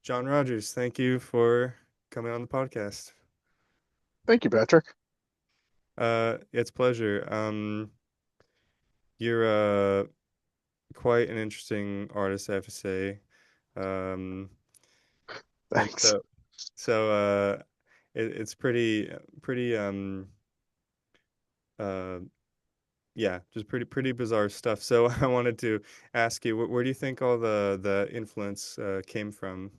John Rogers, thank you for coming on the podcast. Thank you, Patrick. It's a pleasure. You're quite an interesting artist, I have to say. Um, and Thanks. so it's pretty uh yeah, just pretty bizarre stuff. So I wanted to ask you, where do you think all the influence came from?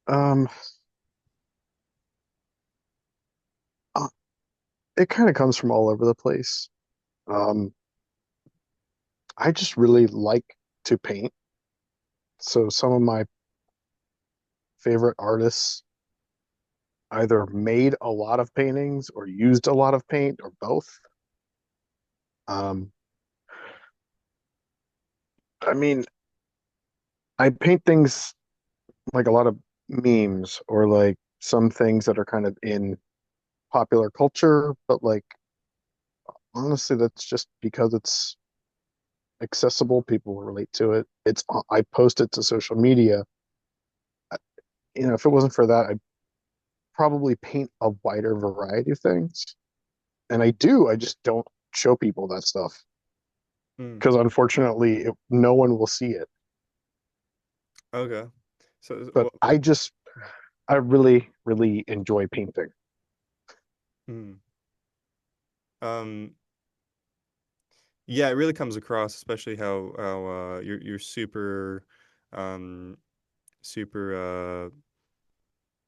Um, uh, it kind of comes from all over the place. Um, I just really like to paint. So some of my favorite artists either made a lot of paintings or used a lot of paint or both. Um, I mean, I paint things like a lot of memes or like some things that are kind of in popular culture, but like honestly, that's just because it's accessible. People relate to it. I post it to social media. If it wasn't for that, I'd probably paint a wider variety of things. And I do. I just don't show people that stuff Hmm. because unfortunately, no one will see it. Okay. So, But I really, really enjoy painting. hmm. Um, Yeah, it really comes across, especially how you're um super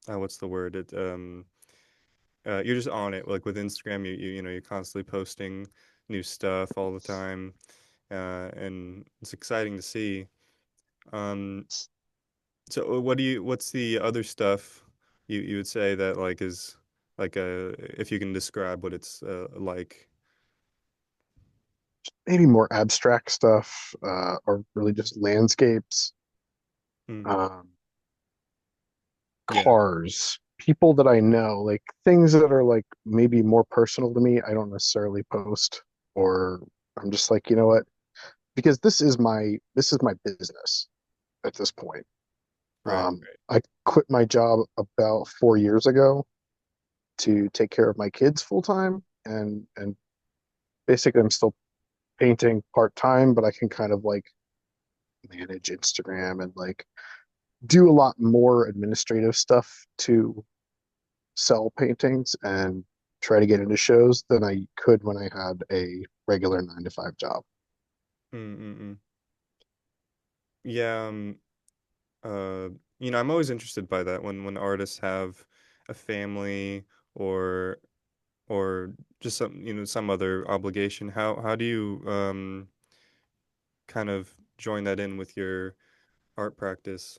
what's the word? You're just on it. Like with Instagram, you know you're constantly posting new stuff all the time, and it's exciting to see. Um, so what's the other stuff you would say that like is like if you can describe what it's like? Maybe more abstract stuff, or really just landscapes, Hmm. um, Yeah. cars, people that I know, like things that are like maybe more personal to me. I don't necessarily post, or I'm just like, you know what? Because this is my business at this point. Right. I quit my job about 4 years ago to take care of my kids full time, and basically I'm still painting part time, but I can kind of like manage Instagram and like do a lot more administrative stuff to sell paintings and try to get into shows than I could when I had a regular 9 to 5 job. Mm-mm-mm. Yeah. Uh, I'm always interested by that when artists have a family or or just some other obligation. How do you kind of join that in with your art practice?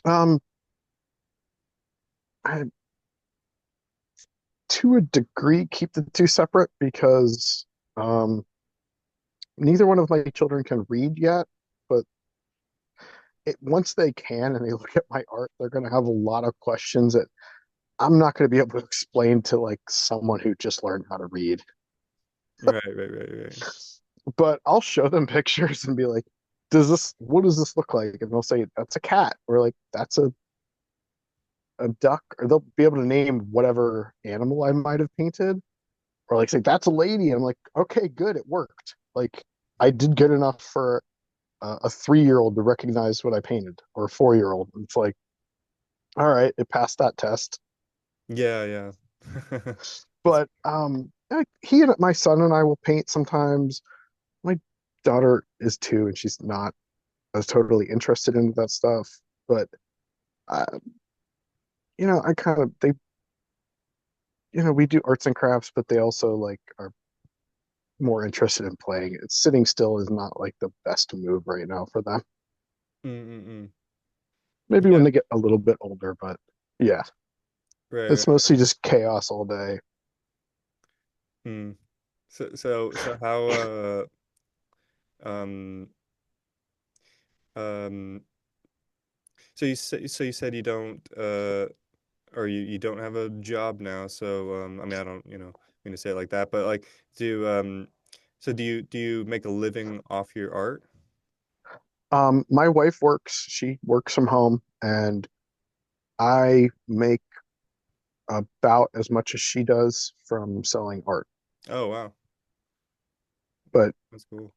Um, I, to a degree, keep the two separate because um, neither one of my children can read yet, but once they can and they look at my art, they're going to have a lot of questions that I'm not going to be able to explain to like someone who just learned how to read. Right, right, right, right. But I'll show them pictures and be like, what does this look like? And they'll say, that's a cat, or like, that's a duck, or they'll be able to name whatever animal I might have painted, or like say, that's a lady. I'm like, okay, good, it worked. Like, I did good enough for a 3 year old to recognize what I painted, or a 4 year old. It's like, all right, it passed that test. Yeah, yeah. That's But he and my son and I will paint sometimes. My daughter is 2, and she's not as totally interested in that stuff. But uh, I kind of they, we do arts and crafts, but they also like are more interested in playing. It's sitting still is not like the best move right now for them. mm-mm-mm. Maybe when Yeah, they get a little bit older, but yeah, right, it's right, right. mostly just chaos all day. Hmm. So how um um so you said you don't or you don't have a job now, so I mean I don't, mean to say it like that, but like do So do you make a living off your art? My wife works, she works from home, and I make about as much as she does from selling art. Oh wow, But that's cool.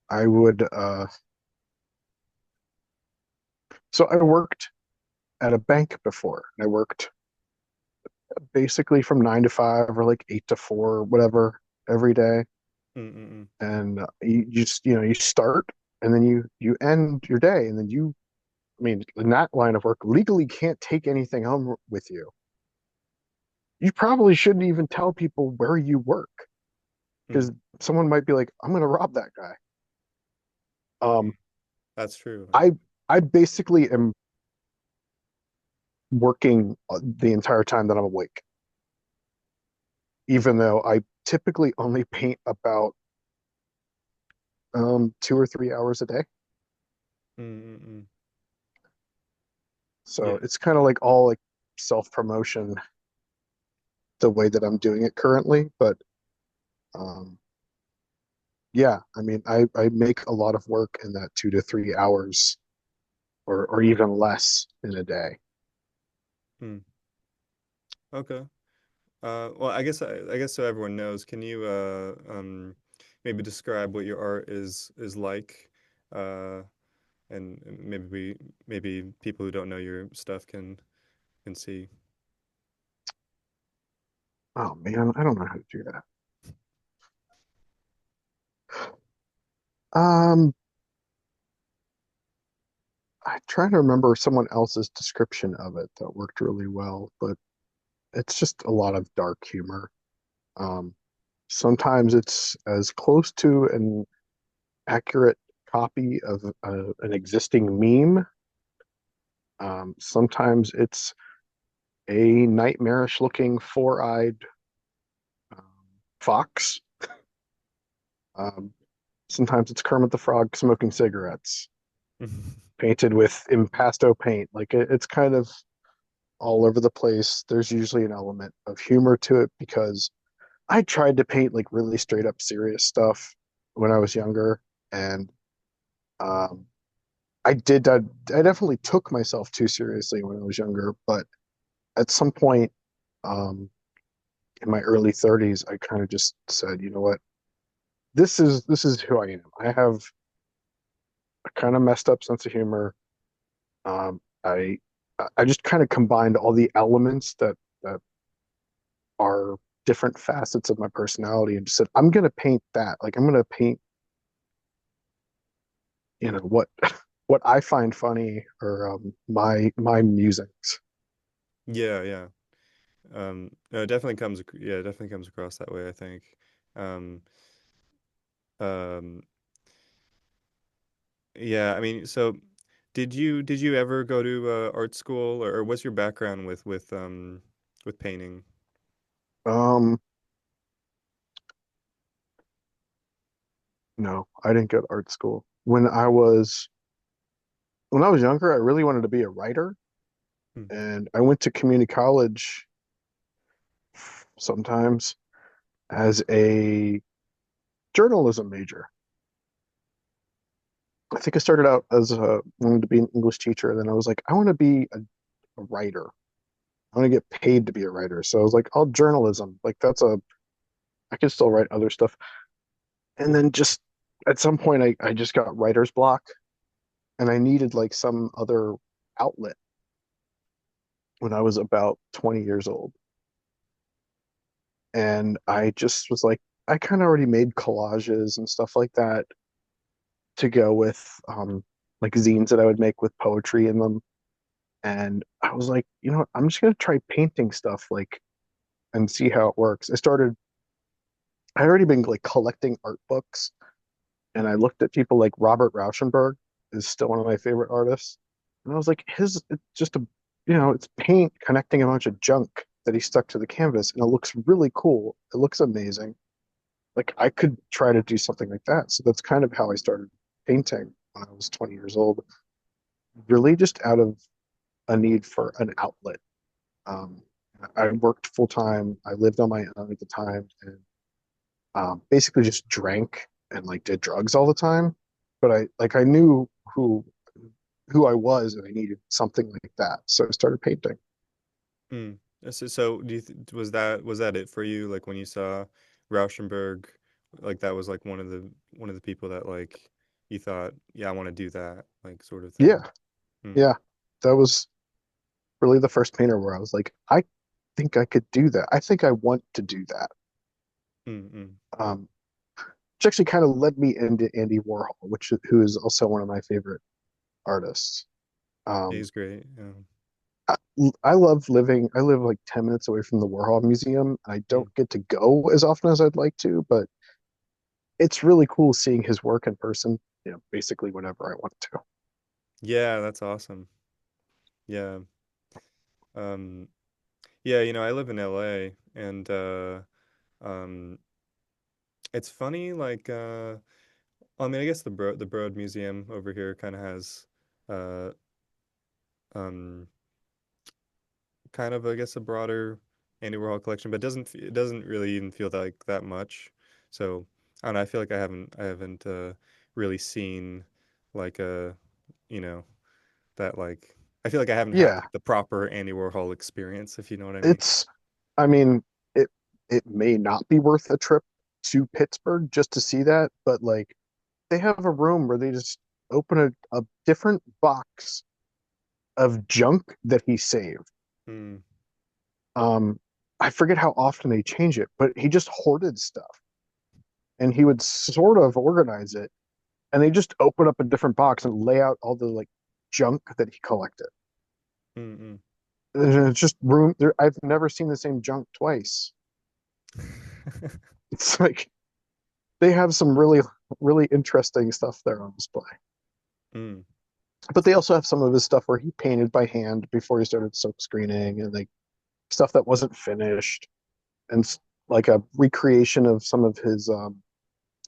I would, so I worked at a bank before. I worked basically from 9 to 5 or like 8 to 4, whatever, every day. Mm-mm-mm. And you just, you start and then you end your day. And then I mean, in that line of work, legally can't take anything home with you. You probably shouldn't even tell people where you work Mm. because someone might be like, I'm going to rob that guy. Um, That's true. I I basically am working the entire time that I'm awake, even though I typically only paint about 2 or 3 hours a day. Mm-mm-mm. So Yeah. it's kind of like all like self promotion the way that I'm doing it currently. But um, yeah, I mean, I make a lot of work in that 2 to 3 hours or even less in a day. Mm. Okay. Well, I guess so everyone knows. Can you maybe describe what your art is like? Uh, and maybe people who don't know your stuff can see. Oh man, I don't know how to do that. Um, I try to remember someone else's description of it that worked really well, but it's just a lot of dark humor. Um, Sometimes it's as close to an accurate copy of an existing meme. Sometimes it's a nightmarish looking four-eyed um, fox. Um, Sometimes it's Kermit the Frog smoking cigarettes, painted with impasto paint. Like it's kind of all over the place. There's usually an element of humor to it because I tried to paint like really straight up serious stuff when I was younger, and um, I did that. I definitely took myself too seriously when I was younger, but at some point um, in my early 30s, I kind of just said, you know what, this is who I am. I have a kind of messed up sense of humor. Um, I just kind of combined all the elements that are different facets of my personality and just said, I'm gonna paint that. Like I'm gonna paint, what what I find funny or my musings. Yeah, yeah. No, it definitely it definitely comes across that way, I think. Um, um, yeah, I mean, so did you ever go to art school or what's your background with painting? Um, no, I didn't go to art school. When I was younger, I really wanted to be a writer, Hmm. and I went to community college sometimes as a journalism major. I think I started out as wanting to be an English teacher, and then I was like, I want to be a writer. I want to get paid to be a writer. So I was like, I'll journalism. Like I can still write other stuff. And then just at some point, I just got writer's block, and I needed like some other outlet when I was about 20 years old. And I just was like, I kind of already made collages and stuff like that to go with like zines that I would make with poetry in them. And I was like, you know what? I'm just gonna try painting stuff like and see how it works. I had already been like collecting art books, and I looked at people like Robert Rauschenberg is still one of my favorite artists. And I was like, it's just it's paint connecting a bunch of junk that he stuck to the canvas, and it looks really cool. It looks amazing. Like I could try to do something like that. So that's kind of how I started painting when I was 20 years old, really just out of a need for an outlet. Um, I worked full time. I lived on my own at the time, and basically just drank and like did drugs all the time. But I knew who who I was and I needed something like that. So I started painting. Mm. So do you th was that it for you? Like when you saw Rauschenberg, like that was like one of the people that like you thought, yeah, I want to do that, like sort of thing. Yeah, Mm. yeah. That was really the first painter where I was like, I think I could do that. I think I want to do that. Mm, mm. Um, which actually kind of led me into Andy Warhol, who is also one of my favorite artists. Um, He's great. I, I love living. I live like 10 minutes away from the Warhol Museum. I don't Mm. get to go as often as I'd like to, but it's really cool seeing his work in person. You know, basically whenever I want to. Yeah, that's awesome. Yeah. Um, yeah, I live in LA and um it's funny like I mean, I guess the Broad Museum over here kind of has uh um kind of I guess a broader Andy Warhol collection, but it doesn't really even feel like that much. So I don't know. I feel like I haven't really seen like a you know that like I feel like I haven't had Yeah, like the proper Andy Warhol experience, if you know what I mean. it's. I mean, it may not be worth a trip to Pittsburgh just to see that, but like they have a room where they just open a different box of junk that he saved. Hmm. Um, I forget how often they change it, but he just hoarded stuff and he would sort of organize it. And they just open up a different box and lay out all the like junk that he collected. Mm-mm. And it's just room there. I've never seen the same junk twice. It's like they have some really interesting stuff there on display. Mm. But they also have some of his stuff where he painted by hand before he started silk screening and like stuff that wasn't finished and like a recreation of some of his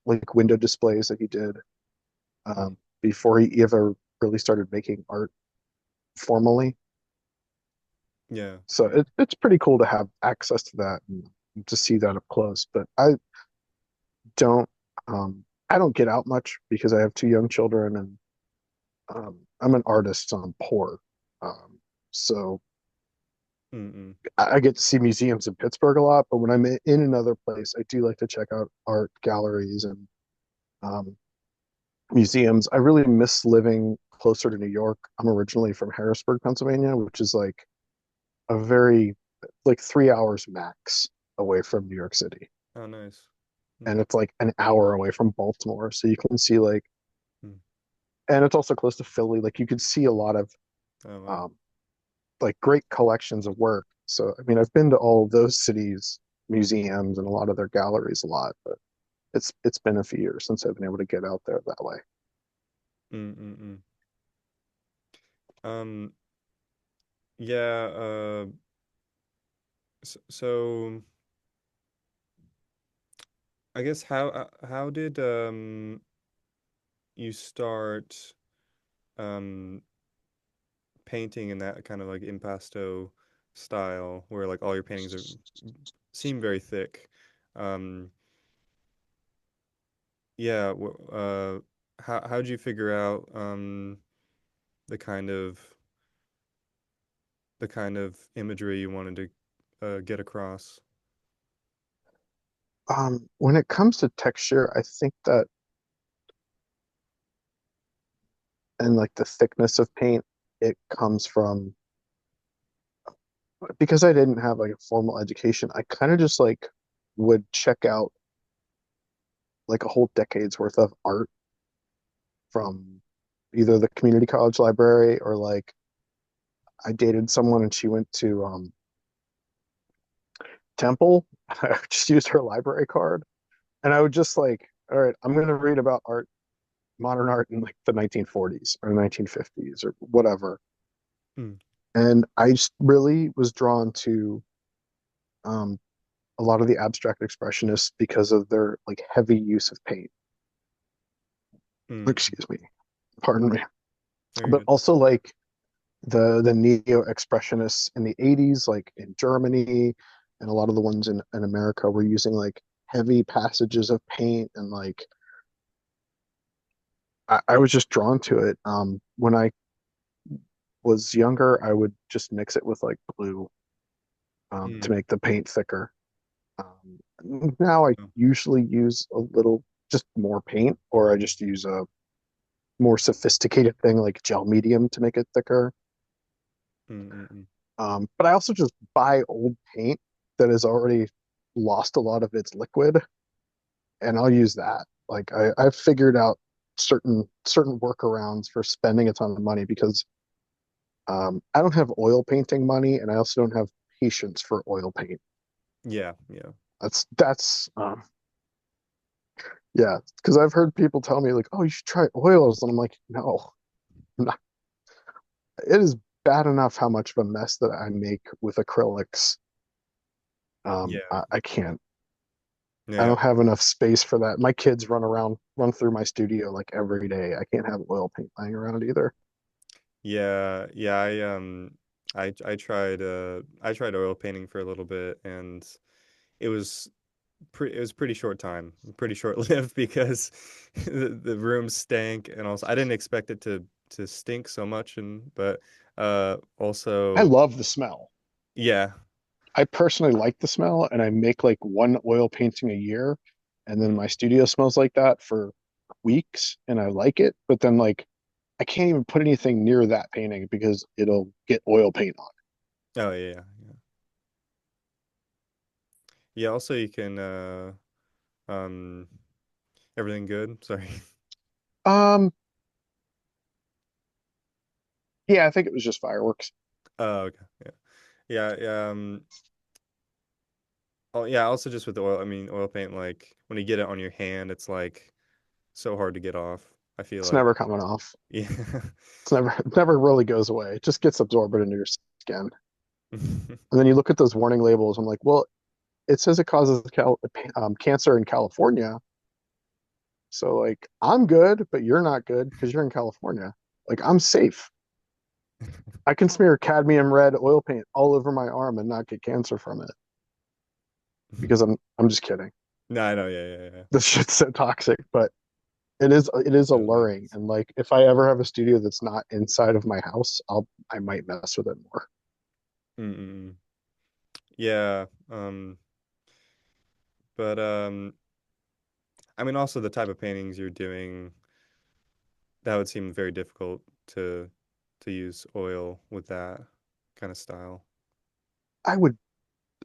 like window displays that he did Mm. before he ever really started making art formally. Yeah. So it's pretty cool to have access to that and to see that up close. But don't I don't get out much because I have two young children and I'm an artist, so I'm poor. Um, so Mm-mm. I get to see museums in Pittsburgh a lot, but when I'm in another place, I do like to check out art galleries and um, museums. I really miss living closer to New York. I'm originally from Harrisburg, Pennsylvania, which is like a very like 3 hours max away from New York City. Oh, nice. Mm. And it's like an hour away from Baltimore. So you can see like, Mm. and it's also close to Philly. Like you could see a lot of Oh, wow. um, like great collections of work. So, I mean, I've been to all of those cities, museums, and a lot of their galleries a lot, but it's been a few years since I've been able to get out there that way. Mm-mm-mm. Um, yeah, so I guess how did you start um painting in that kind of like impasto style where like all your paintings are seem very thick. Um, yeah, how'd you figure out the kind of the kind of imagery you wanted to get across? When it comes to texture, I think that and like the thickness of paint, it comes from because I didn't have like a formal education, I kind of just like would check out like a whole decade's worth of art from either the community college library or like I dated someone and she went to Temple. I just used her library card and I would just like, all right, I'm going to read about art, modern art in like the 1940s or 1950s or whatever. Mm, And I just really was drawn to um, a lot of the abstract expressionists because of their like heavy use of paint. mm, Excuse me, pardon me. very But good. also like the neo expressionists in the 80s, like in Germany, and a lot of the ones in America were using like heavy passages of paint and like I was just drawn to it. When I was younger, I would just mix it with like glue to Mm. make the paint thicker. Now I usually use a little, just more paint, or I just use a more sophisticated thing like gel medium to make it thicker. Mm, mm, mm. But I also just buy old paint that has already lost a lot of its liquid, and I'll use that. Like I've figured out certain workarounds for spending a ton of money because I don't have oil painting money, and I also don't have patience for oil paint. Yeah, yeah. That's yeah, because I've heard people tell me like, "Oh, you should try oils," and I'm like, "No, I'm not." It is bad enough how much of a mess that I make with acrylics. Yeah. I can't. I Yeah. don't have enough space for that. My kids run through my studio like every day. I can't have oil paint lying around either. Yeah, yeah, I tried oil painting for a little bit and it was it was pretty short time, pretty short lived because the room stank and also I didn't expect it to stink so much and but I also love the smell. yeah. I personally like the smell, and I make like one oil painting a year, and then Mm. my studio smells like that for weeks, and I like it. But then like I can't even put anything near that painting because it'll get oil paint Oh yeah, yeah. Yeah. Yeah, also you can um everything good? Sorry. on. Yeah, I think it was just fireworks. Oh, okay. Yeah. Yeah, yeah, oh yeah, also just with the oil, I mean, oil paint, like when you get it on your hand, it's like so hard to get off. I feel It's like, never coming off. yeah. It never really goes away. It just gets absorbed into your skin. And then you look at those warning labels. I'm like, well, it says it causes cancer in California. So like, I'm good, but you're not good because you're in California. Like, I'm safe. I can smear cadmium red oil paint all over my arm and not get cancer from it because I'm just kidding. No, I know, yeah, yeah, yeah. This shit's so toxic, but it is Totally alluring. is. And like, if I ever have a studio that's not inside of my house, I might mess with it more. Mm-mm. Yeah, but I mean, also the type of paintings you're doing, that would seem very difficult to use oil with that kind of style. I would,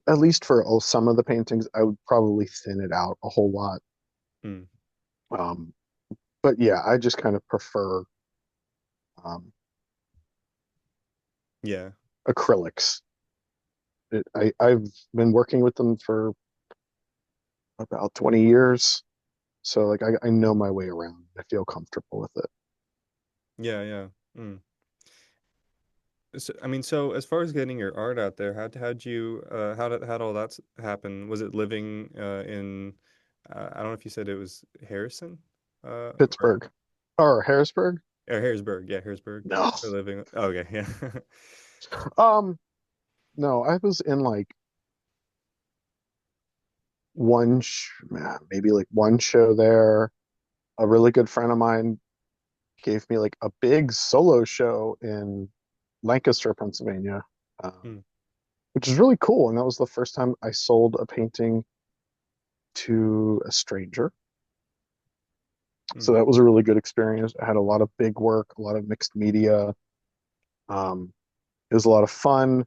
at least for some of the paintings, I would probably thin it out a whole lot. Mm. Um, but yeah, I just kind of prefer um, Yeah, acrylics. I've been working with them for about 20 years. So like I know my way around. I feel comfortable with it. yeah, yeah. Mm. So, I mean, so as far as getting your art out there, how'd you how'd all that happen? Was it living in I don't know if you said it was Harrison Pittsburgh or Harrisburg? or Harrisburg, yeah, Harrisburg No. for living. Oh, okay, yeah. Um, no, I was in like maybe like one show there. A really good friend of mine gave me like a big solo show in Lancaster, Pennsylvania, Mm, which is really cool. And that was the first time I sold a painting to a stranger. So mm, that was a really good experience. I had a lot of big work, a lot of mixed media. Um, it was a lot of fun.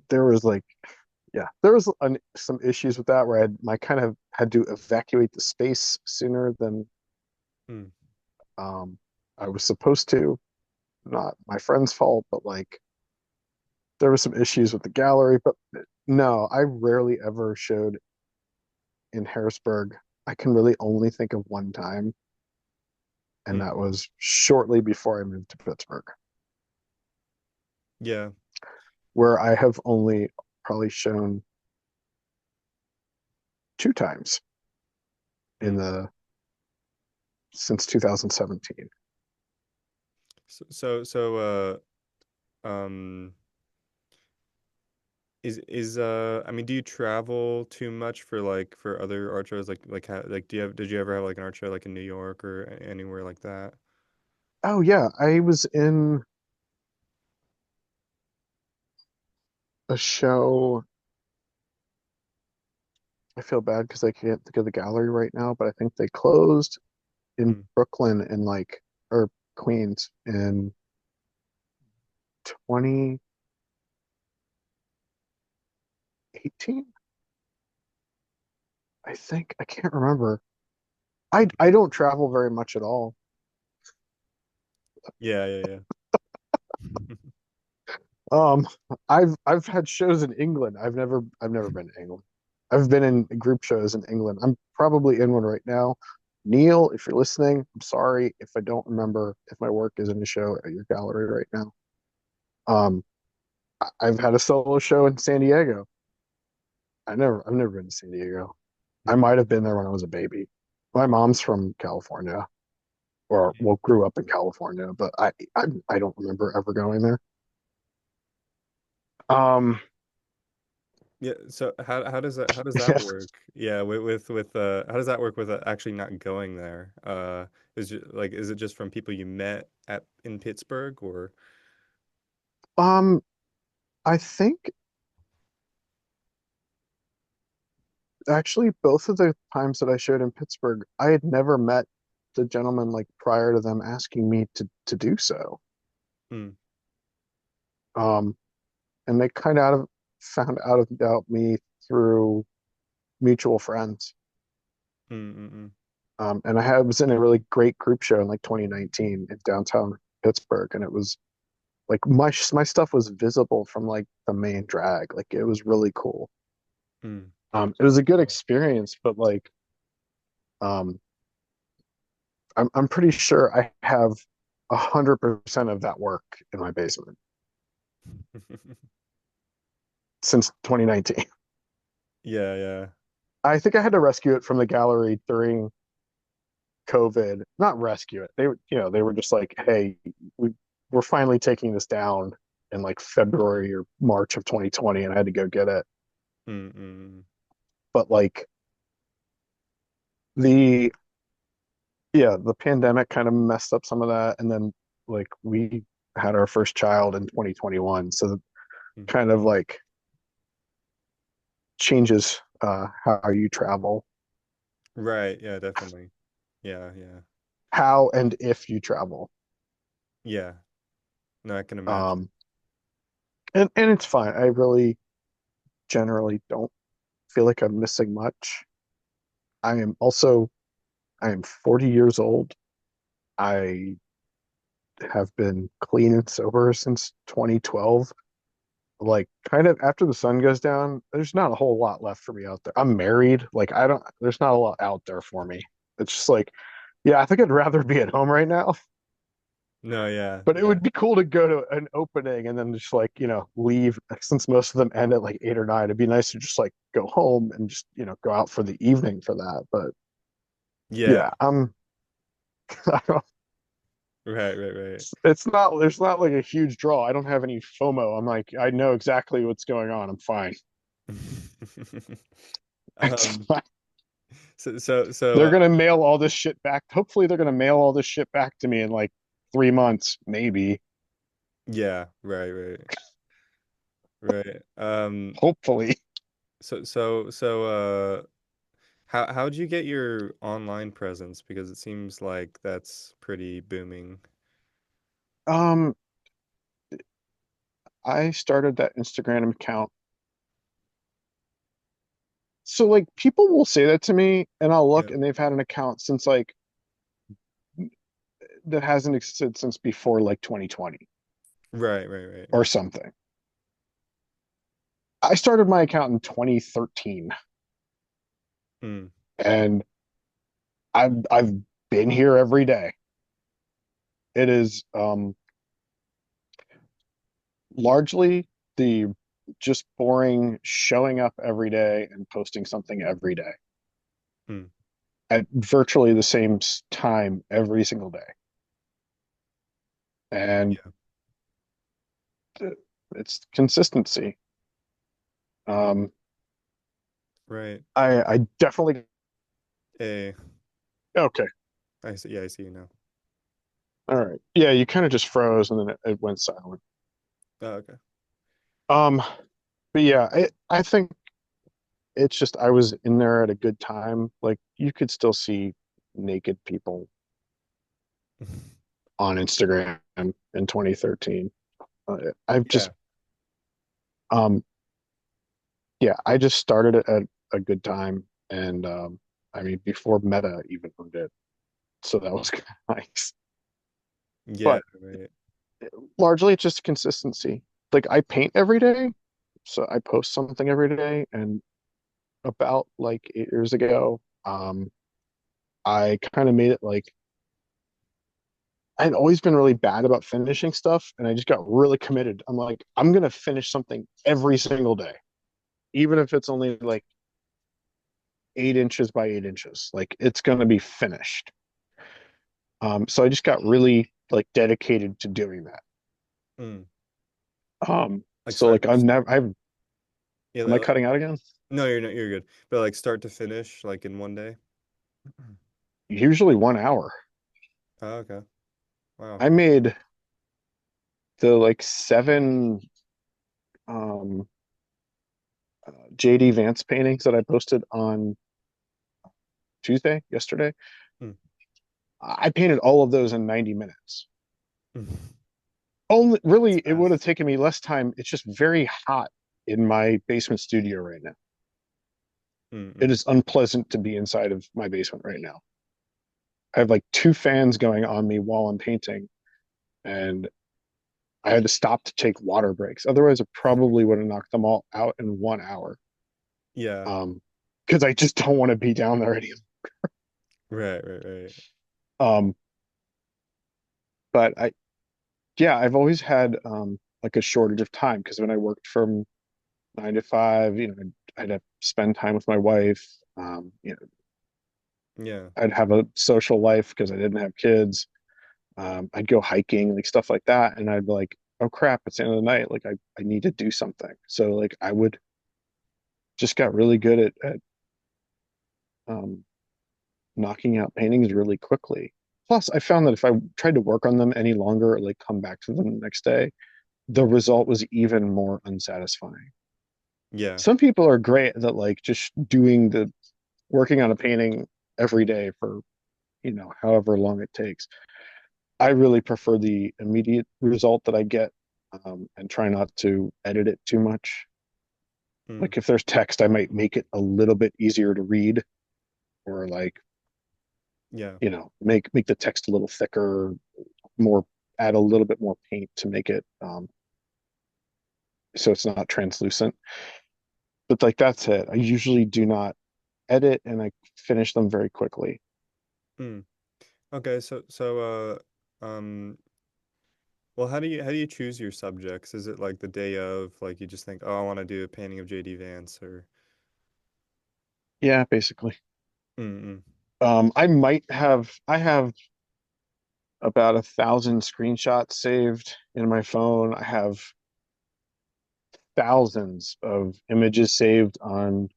There was like, yeah, there was some issues with that where I kind of had to evacuate the space sooner than mm, um, I was supposed to. Not my friend's fault, but like there were some issues with the gallery. But no, I rarely ever showed in Harrisburg. I can really only think of one time, and mm. that was shortly before I moved to Pittsburgh, Yeah. where I have only probably shown two times in Mm. the since 2017. So, um I mean, do you travel too much for for other art shows? Did you ever have like an art show like in New York or anywhere like that? Oh yeah, I was in a show. I feel bad because I can't think of the gallery right now, but I think they closed in Mm. Brooklyn in like or Queens in 2018. I think I can't remember. I don't travel very much at all. Yeah, yeah, yeah. Um, I've had shows in England. I've never been to England. I've been in group shows in England. I'm probably in one right now. Neil, if you're listening, I'm sorry if I don't remember if my work is in a show at your gallery right now. Um, I've had a solo show in San Diego. I've never been to San Diego. I Hmm. might have been there when I was a baby. My mom's from California, or well, grew up in California, but I don't remember ever going there. Um, Yeah, so how does that yeah. work? Yeah, with how does that work with actually not going there? Is it just from people you met at in Pittsburgh or Um, I think actually both of the times that I showed in Pittsburgh, I had never met the gentleman like prior to them asking me to do so. mm, Um, and they kind of found out about me through mutual friends. mm, mm, mm, And was in a really great group show in like 2019 in downtown Pittsburgh, and it was like my stuff was visible from like the main drag. Like it was really cool. mm. It was a good experience, but like um, I'm pretty sure I have 100% of that work in my basement since 2019. Yeah, yeah. I think I had to rescue it from the gallery during COVID. Not rescue it. They were just like, "Hey, we're finally taking this down in like February or March of 2020," and I had to go get it. Mm, mm, But like the yeah, the pandemic kind of messed up some of that, and then like we had our first child in 2021, so mm. kind of like changes how you travel, Right, yeah, definitely. Yeah, yeah. how and if you travel. Yeah. No, I can imagine. Um, and it's fine. I really generally don't feel like I'm missing much. I am also I am 40 years old. I have been clean and sober since 2012. Like kind of after the sun goes down, there's not a whole lot left for me out there. I'm married. Like I don't there's not a lot out there for me. It's just like, yeah, I think I'd rather be at home right now. No, yeah, But it yeah. would be cool to go to an opening and then just like, leave since most of them end at like 8 or 9. It'd be nice to just like go home and just, go out for the evening for that. But Yeah. yeah, I don't, Right, right, right. there's not like a huge draw. I don't have any FOMO. I'm like, I know exactly what's going on. I'm fine. It's Um, fine. so They're gonna mail all this shit back. Hopefully they're gonna mail all this shit back to me in like 3 months, maybe. yeah, right, right, right. Hopefully. So how'd you get your online presence? Because it seems like that's pretty booming. Um, I started that Instagram account. So like people will say that to me and I'll Yeah. look and they've had an account since like that hasn't existed since before like 2020 Right, right, right. or something. I started my account in 2013 Mm, and I've been here every day. It is largely the just boring showing up every day and posting something every day mm, at virtually the same time every single day. And yeah. it's consistency. Um, Right. I definitely A. okay. I see. Yeah, I see you now. All right. Yeah, you kind of just froze and then it went silent. Oh, okay. Um, but yeah, I think it's just I was in there at a good time. Like you could still see naked people on Instagram in 2013. I've just Yeah. um yeah, I just started it at a good time and I mean before Meta even owned it. So that was kind of nice. Yeah. But Right. largely it's just consistency. Like I paint every day, so I post something every day and about like 8 years ago, I kind of made it like I'd always been really bad about finishing stuff, and I just got really committed. I'm like, I'm gonna finish something every single day, even if it's only like 8 inches by 8 inches. Like it's gonna be finished. So I just got really like dedicated to doing that. Mm. Like So start. like I'm never. I've. Yeah. Am I cutting out again? No, you're not. You're good. But like start to finish, like in one day. Usually 1 hour. Oh, okay. Wow. I made the like seven um, JD Vance paintings that I posted on Tuesday, yesterday. Mm. I painted all of those in 90 minutes. Mm. Only That's really, it would have fast. taken me less time. It's just very hot in my basement studio right now. It Mm-mm. is unpleasant to be inside of my basement right now. I have like two fans going on me while I'm painting, and I had to stop to take water breaks. Otherwise, I probably would have knocked them all out in 1 hour. Yeah. Because I just don't want to be down there anymore. Right. Right. Right. Um, but yeah, I've always had like a shortage of time because when I worked from 9 to 5, I'd have to spend time with my wife. Yeah. I'd have a social life because I didn't have kids. I'd go hiking, like stuff like that, and I'd be like, oh crap, it's the end of the night. Like I need to do something. So like I would just got really good at um, knocking out paintings really quickly. Plus, I found that if I tried to work on them any longer, or like come back to them the next day, the result was even more unsatisfying. Yeah. Some people are great that like just doing the working on a painting every day for however long it takes. I really prefer the immediate result that I get, and try not to edit it too much. Mm. Like if there's text, I might make it a little bit easier to read, or like Yeah. make the text a little thicker, more add a little bit more paint to make it so it's not translucent. But like that's it. I usually do not edit, and I finish them very quickly. Mm. Okay. Well, how do you choose your subjects? Is it like the day of, like you just think, oh, I want to do a painting of JD Vance or Yeah, basically. mm-mm. I have about 1,000 screenshots saved in my phone. I have thousands of images saved on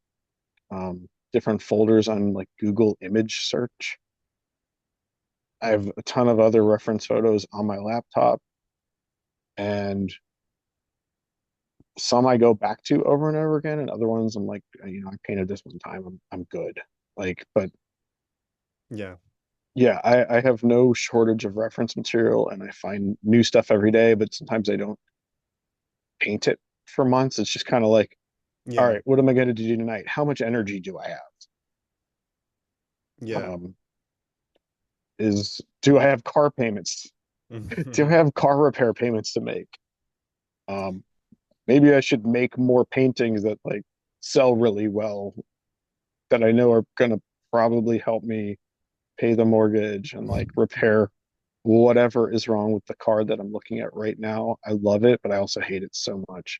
different folders on like Google image search. I have a ton of other reference photos on my laptop, and some I go back to over and over again, and other ones I'm like, I painted this one time, I'm good. Like, but Yeah. yeah, I have no shortage of reference material, and I find new stuff every day, but sometimes I don't paint it for months. It's just kind of like, all Yeah. right, what am I going to do tonight? How much energy do I have? Yeah. Do I have car payments? Do I have car repair payments to make? Um, Maybe I should make more paintings that like sell really well that I know are going to probably help me pay the mortgage and like repair whatever is wrong with the car that I'm looking at right now. I love it, but I also hate it so much.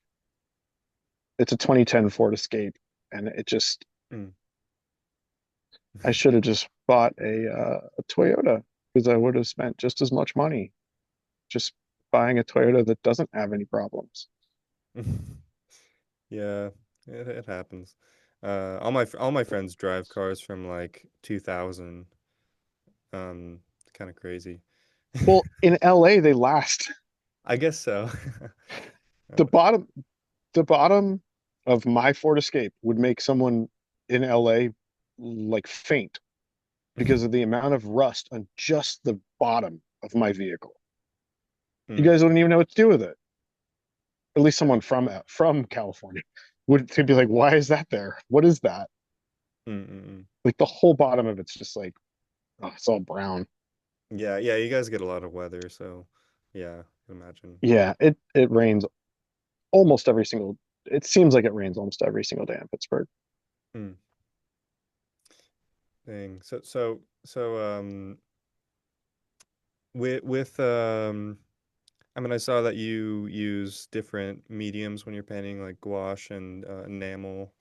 It's a 2010 Ford Escape, and it just Mm. I should have just bought a Toyota because I would have spent just as much money just buying a Toyota that doesn't have any problems. Yeah. It happens. All my friends drive cars from like 2000. Kind of crazy. Well, in LA, they last. I guess so. The Oh, bottom, the bottom of my Ford Escape would make someone in LA like faint because of the amount of rust on just the bottom of my vehicle. You mm, guys wouldn't even know what to do with it. At least someone from California would to be like, "Why is that there? What is that?" mm, mm, mm. Like the whole bottom of it's just like, oh, it's all brown. Yeah, yeah, you guys get a lot of weather, so yeah, I can imagine. Yeah, it rains almost every single. It seems like it rains almost every single day in Pittsburgh. Mm, dang. So with I mean, I saw that you use different mediums when you're painting, like gouache and enamel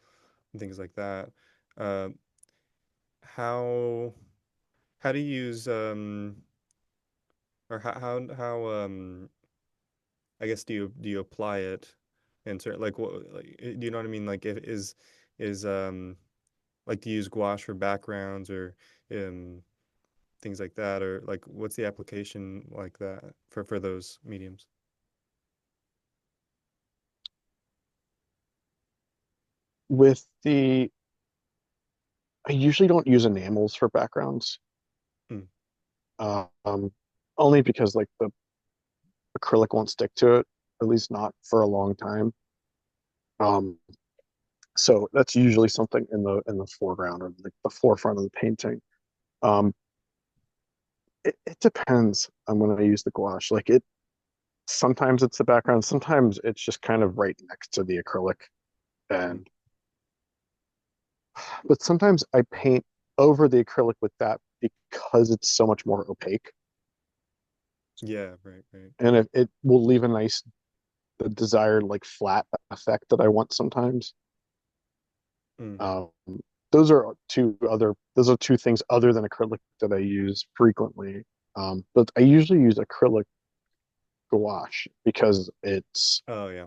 and things like that. Uh, how how do you use or how I guess do you apply it in certain like what like do you know what I mean? Like if is like to use gouache for backgrounds or um things like that, or like what's the application like that for those mediums? With the, I usually don't use enamels for backgrounds, Mm, um, only because like the acrylic won't stick to it, at least not for a long time. Um, so that's usually something in the foreground or like the forefront of the painting. Um, it depends on when I use the gouache. Like it, sometimes it's the background, sometimes it's just kind of right next to the acrylic, mm. and but sometimes I paint over the acrylic with that because it's so much more opaque, Yeah, right, right. and it will leave a nice, the desired like flat effect that I want sometimes. Mm, Um, those are two things other than acrylic that I use frequently. But I usually use acrylic gouache because it's oh yeah.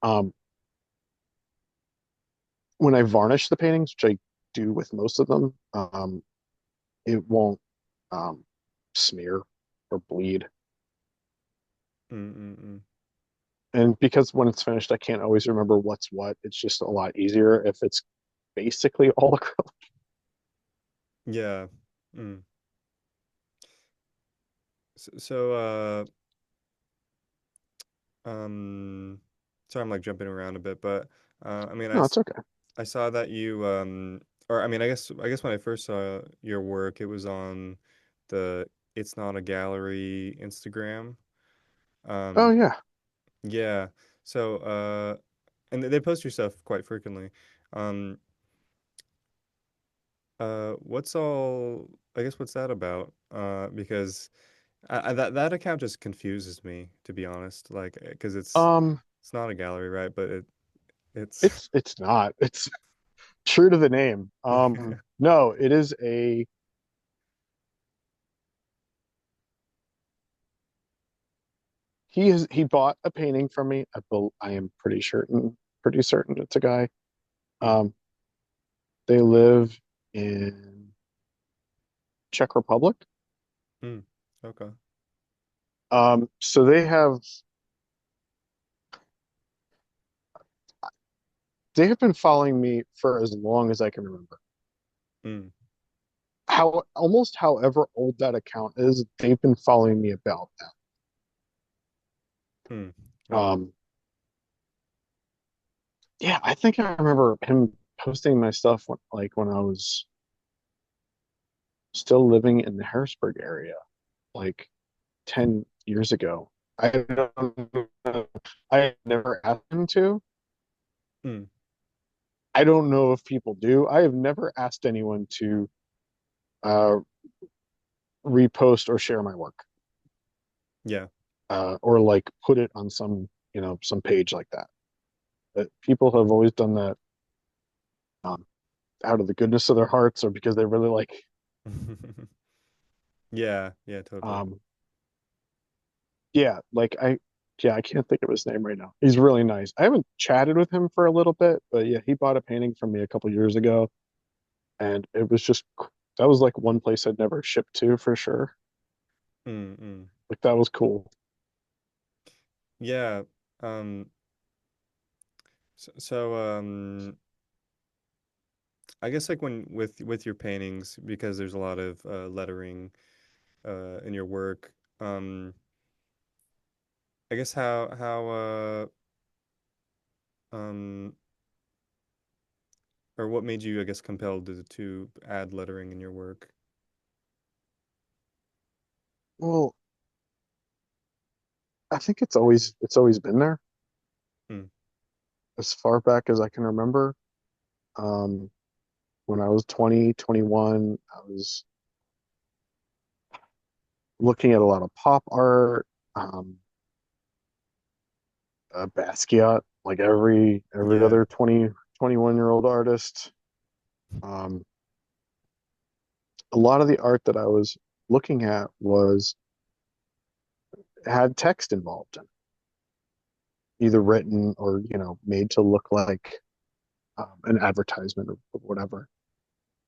um, when I varnish the paintings, which I do with most of them, it won't um, smear or bleed. Mm, mm, mm. And because when it's finished, I can't always remember what's what. It's just a lot easier if it's basically all acrylic. Yeah. Mm. So, um sorry I'm like jumping around a bit, but I mean No, it's okay. I saw that you or I mean I guess when I first saw your work it was on the It's Not a Gallery Instagram. Oh Um yeah. yeah. So and they post your stuff quite frequently. Um what's all I guess what's that about? Because that account just confuses me, to be honest. Like, because Um, it's not a gallery, right? But it's it's not. It's true to the name. No, it is a he bought a painting from me. I am pretty certain it's a guy. mm, Um, they live in Czech Republic. mm, okay. So they have been following me for as long as I can remember. Mm, How almost however old that account is, they've been following me about mm, that. wow. Yeah, I think I remember him posting my stuff when I was still living in the Harrisburg area, like 10 years ago. I don't know. I never asked him to. Mm, I don't know if people do. I have never asked anyone to uh, repost or share my work, yeah. or like put it on some, some page like that. But people have always done that um, out of the goodness of their hearts or because they really like. Yeah, yeah, totally. Um, yeah, like Yeah, I can't think of his name right now. He's really nice. I haven't chatted with him for a little bit, but yeah, he bought a painting from me a couple years ago, and it was just that was like one place I'd never shipped to for sure. Mm-mm. Like that was cool. Yeah. Um, so, I guess like when with your paintings, because there's a lot of lettering in your work, I guess how um or what made you, I guess, compelled to add lettering in your work? Well, I think it's always been there Mm, as far back as I can remember. Um, when I was 20, 21, I was looking at a lot of pop art, um, Basquiat, like every yeah. other 20, 21-year-old artist. Um, a lot of the art that I was looking at was had text involved in it, either written or made to look like an advertisement or whatever.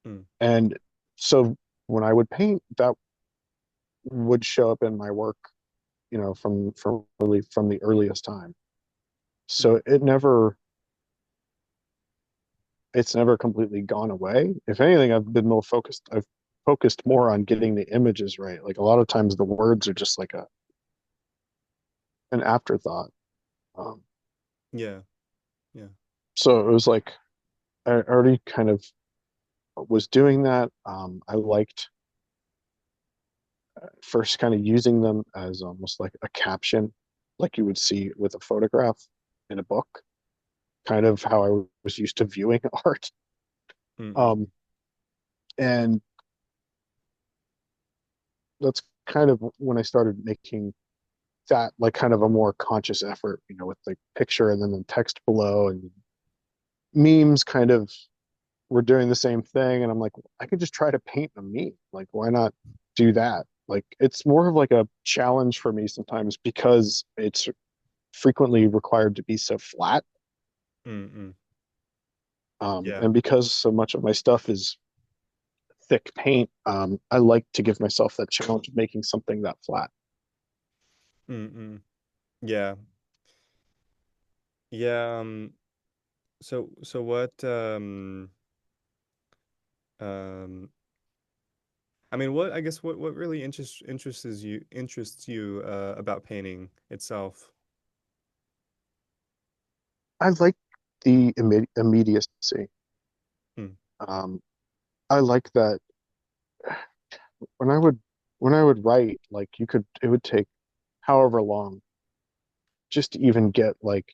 Mm, And so when I would paint, that would show up in my work, from the earliest time. mm, So it's never completely gone away. If anything, I've focused more on getting the images right. Like a lot of times the words are just like a an afterthought. Um, yeah. Yeah. so it was like I already kind of was doing that. I liked first kind of using them as almost like a caption, like you would see with a photograph in a book, kind of how I was used to viewing art. Mm-mm. Um, and that's kind of when I started making that like kind of a more conscious effort, with the picture and then the text below, and memes kind of were doing the same thing. And I'm like, I could just try to paint a meme. Like, why not do that? Like, it's more of like a challenge for me sometimes because it's frequently required to be so flat. Mm-mm. Yeah. And because so much of my stuff is thick paint, I like to give myself that challenge of making something that flat. Mm-mm. Yeah. Yeah. So what um I mean, what I guess what really interests you about painting itself? I like the immediacy. Mm, Um, I like that when I would when I would write, like it would take however long just to even get like,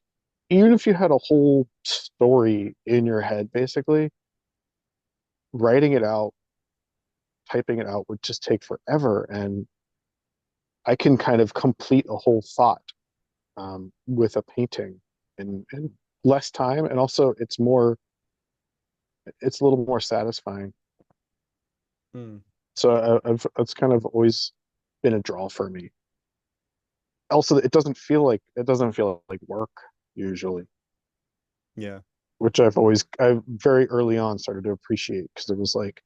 even if you had a whole story in your head, basically, writing it out, typing it out would just take forever. And I can kind of complete a whole thought with a painting in less time. And also it's a little more satisfying. mm, So it's kind of always been a draw for me. Also, it doesn't feel like work usually, yeah. which I very early on started to appreciate because it was like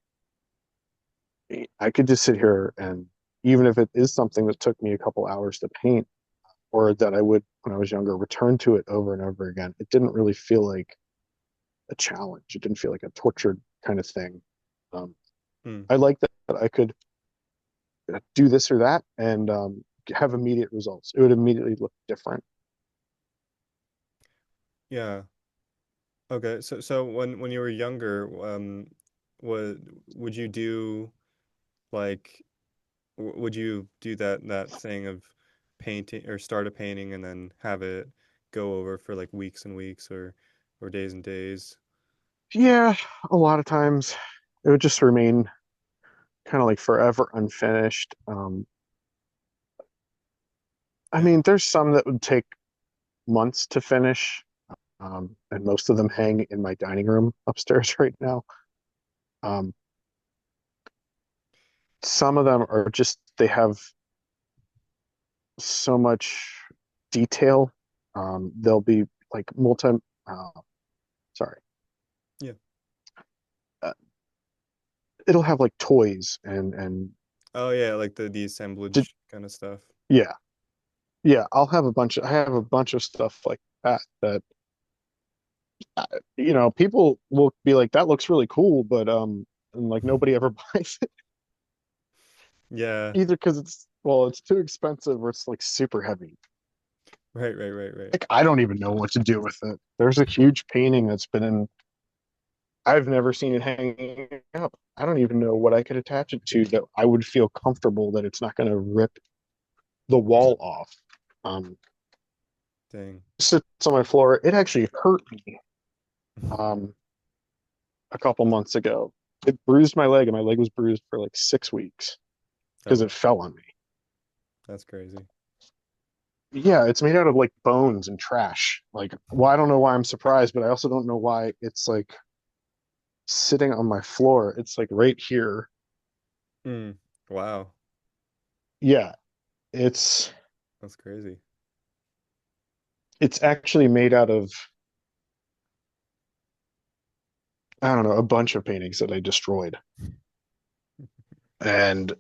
I could just sit here, and even if it is something that took me a couple hours to paint, or that I would when I was younger return to it over and over again, it didn't really feel like a challenge. It didn't feel like a tortured kind of thing. Um, Mm, I like that I could do this or that and have immediate results. It would immediately look different. yeah. Okay. So when you were younger, what would you do like would you do that thing of painting or start a painting and then have it go over for like weeks and weeks or days and days? Yeah, a lot of times it would just remain kind of like forever unfinished. I Yeah. mean, there's some that would take months to finish, and most of them hang in my dining room upstairs right now. Um, some of them are just they have so much. detail. There'll be like uh, sorry, Yeah. uh, it'll have like toys and Oh yeah, like the di- assemblage kind of stuff. yeah, yeah. I have a bunch of stuff like that people will be like, that looks really cool, but and like nobody ever buys it Yeah. either because it's too expensive or it's like super heavy. Right, right, right, right. Like I don't even know what to do with it. There's a huge painting that's been in. I've never seen it hanging up. I don't even know what I could attach it to that I would feel comfortable that it's not going to rip the wall off. Um, Dang. Sits on my floor. It actually hurt me um, a couple months ago. It bruised my leg, and my leg was bruised for like 6 weeks Oh because wow, it fell on me. that's crazy. Yeah, it's made out of like bones and trash. Like, well, I don't know why I'm surprised, but I also don't know why it's like sitting on my floor. It's like right here. Mm. Wow, Yeah, it's that's crazy. it's actually made out of, I don't know, a bunch of paintings that I destroyed and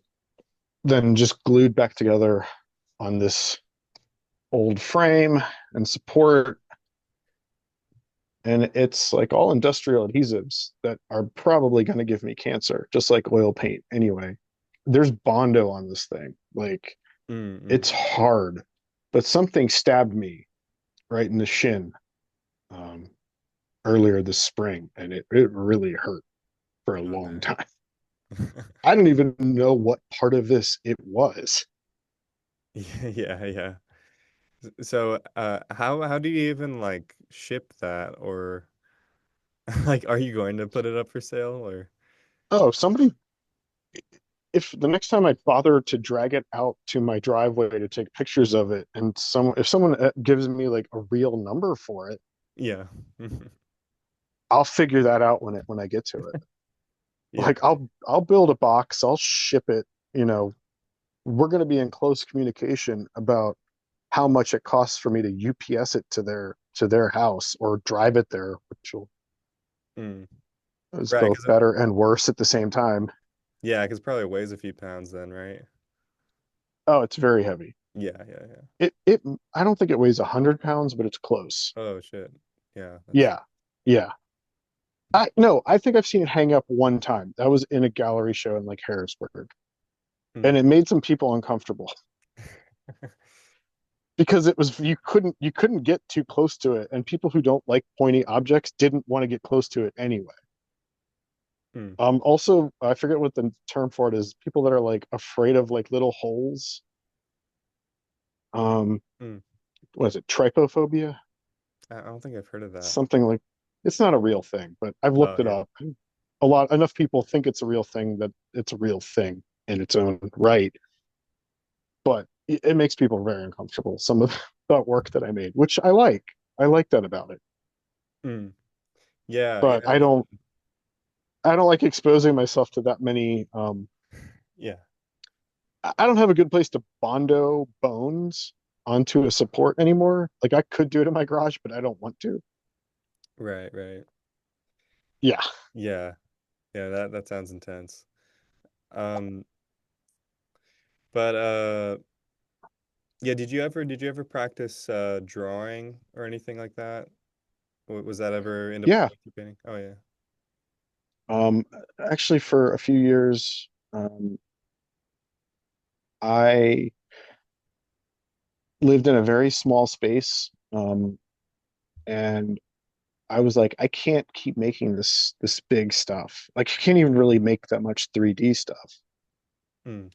then just glued back together on this old frame and support. And it's like all industrial adhesives that are probably going to give me cancer, just like oil paint anyway. There's Bondo on this thing. Like, Mm, mm. it's hard, but something stabbed me right in the shin um, earlier this spring, and it really hurt for a Oh long man. time. I don't even know what part of this it was. Yeah, yeah, yeah. So, how do you even like ship that or like are you going to put it up for sale or Oh, somebody, if the next time I bother to drag it out to my driveway to take pictures of it, and if someone gives me like a real number for it, yeah. I'll figure that out when I get to it. Yeah. Like I'll build a box, I'll ship it, you know, we're going to be in close communication about how much it costs for me to UPS it to their house or drive it there, which Mm. is Right, both 'cause better and worse at the same time. yeah, 'cause it probably weighs a few pounds then, right? Oh, it's very heavy. Yeah, yeah, yeah. It I don't think it weighs 100 pounds, but it's close. Oh shit. Yeah, that's Yeah, yeah. I no, I think I've seen it hang up one time. That was in a gallery show in like Harrisburg, mm. and it made some people uncomfortable because you couldn't get too close to it, and people who don't like pointy objects didn't want to get close to it anyway. Mm. Also, I forget what the term for it is. People that are like afraid of like little holes. Um, Mm. what is it? Trypophobia? I don't think I've heard of that. Something like, it's not a real thing, but I've Oh looked it yeah. up. A lot enough people think it's a real thing that it's a real thing in its own right. But it makes people very uncomfortable. Some of the work that I made, which I like. I like that about it. Mm. Yeah, But yeah, I don't like exposing myself to that many yeah. I don't have a good place to bondo bones onto a support anymore. Like I could do it in my garage, but I don't want to. Right, right. Yeah. Yeah. Yeah, that sounds intense. Um, but yeah, did you ever practice drawing or anything like that? Was that ever end up Yeah. with your painting? Oh yeah. Um, Actually for a few years, I lived in a very small space. And I was like, I can't keep making this big stuff. Like I can't even really make that much 3D stuff. Mm,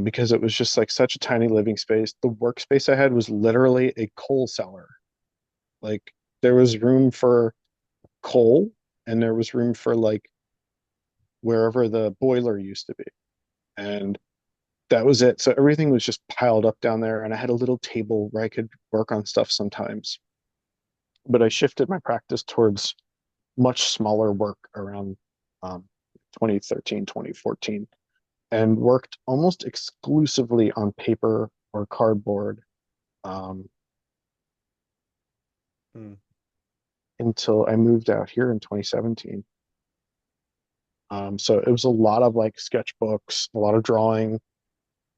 Because it was just like such a tiny living space. The workspace I had was literally a coal cellar. Like there was room for coal and there was room for like wherever the boiler used to be. And that was it. So everything was just piled up down there. And I had a little table where I could work on stuff sometimes. But I shifted my practice towards much smaller work around um, 2013, 2014, and worked almost exclusively on paper or cardboard um, Mm, until I moved out here in 2017. So it was a lot of like sketchbooks, a lot of drawing,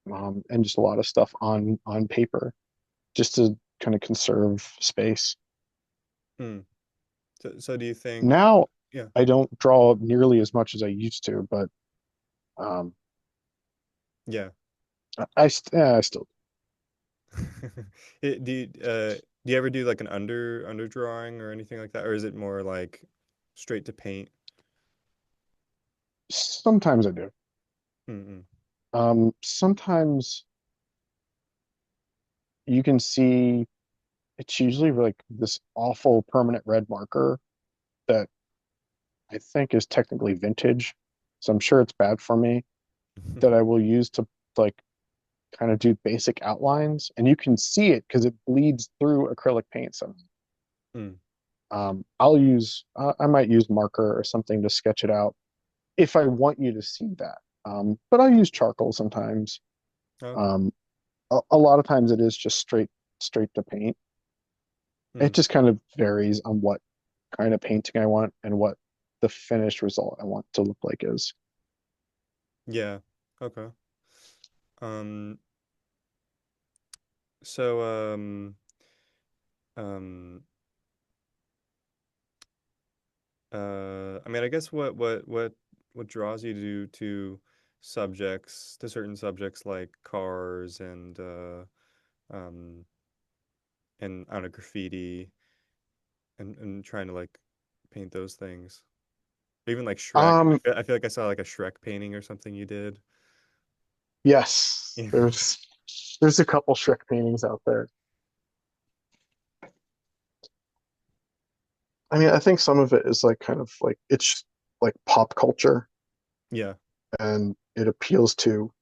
and just a lot of stuff on paper, just to kind of conserve space. mm. So do you think, Now yeah. I don't draw nearly as much as I used to, but um, Yeah. I still. Do you ever do like an under drawing or anything like that, or is it more like straight to paint? Sometimes I do. Mm-mm. Sometimes you can see it's usually like this awful permanent red marker that I think is technically vintage. So I'm sure it's bad for me that I will use to like kind of do basic outlines. And you can see it because it bleeds through acrylic paint. So Mm. I might use marker or something to sketch it out if I want you to see that. But I'll use charcoal sometimes. Okay. Um, a lot of times it is just straight to paint. It Mm. just kind of varies on what kind of painting I want and what the finished result I want to look like is. Yeah. Okay. Um, so um I mean, I guess what draws you to subjects, to certain subjects like cars um and I don't know, graffiti and trying to like paint those things. Even like Shrek. Um, I feel like I saw like a Shrek painting or something you did. yes, Yeah. there's a couple Shrek paintings out there. I mean, I think some of it is like kind of like it's just like pop culture Yeah. and it appeals to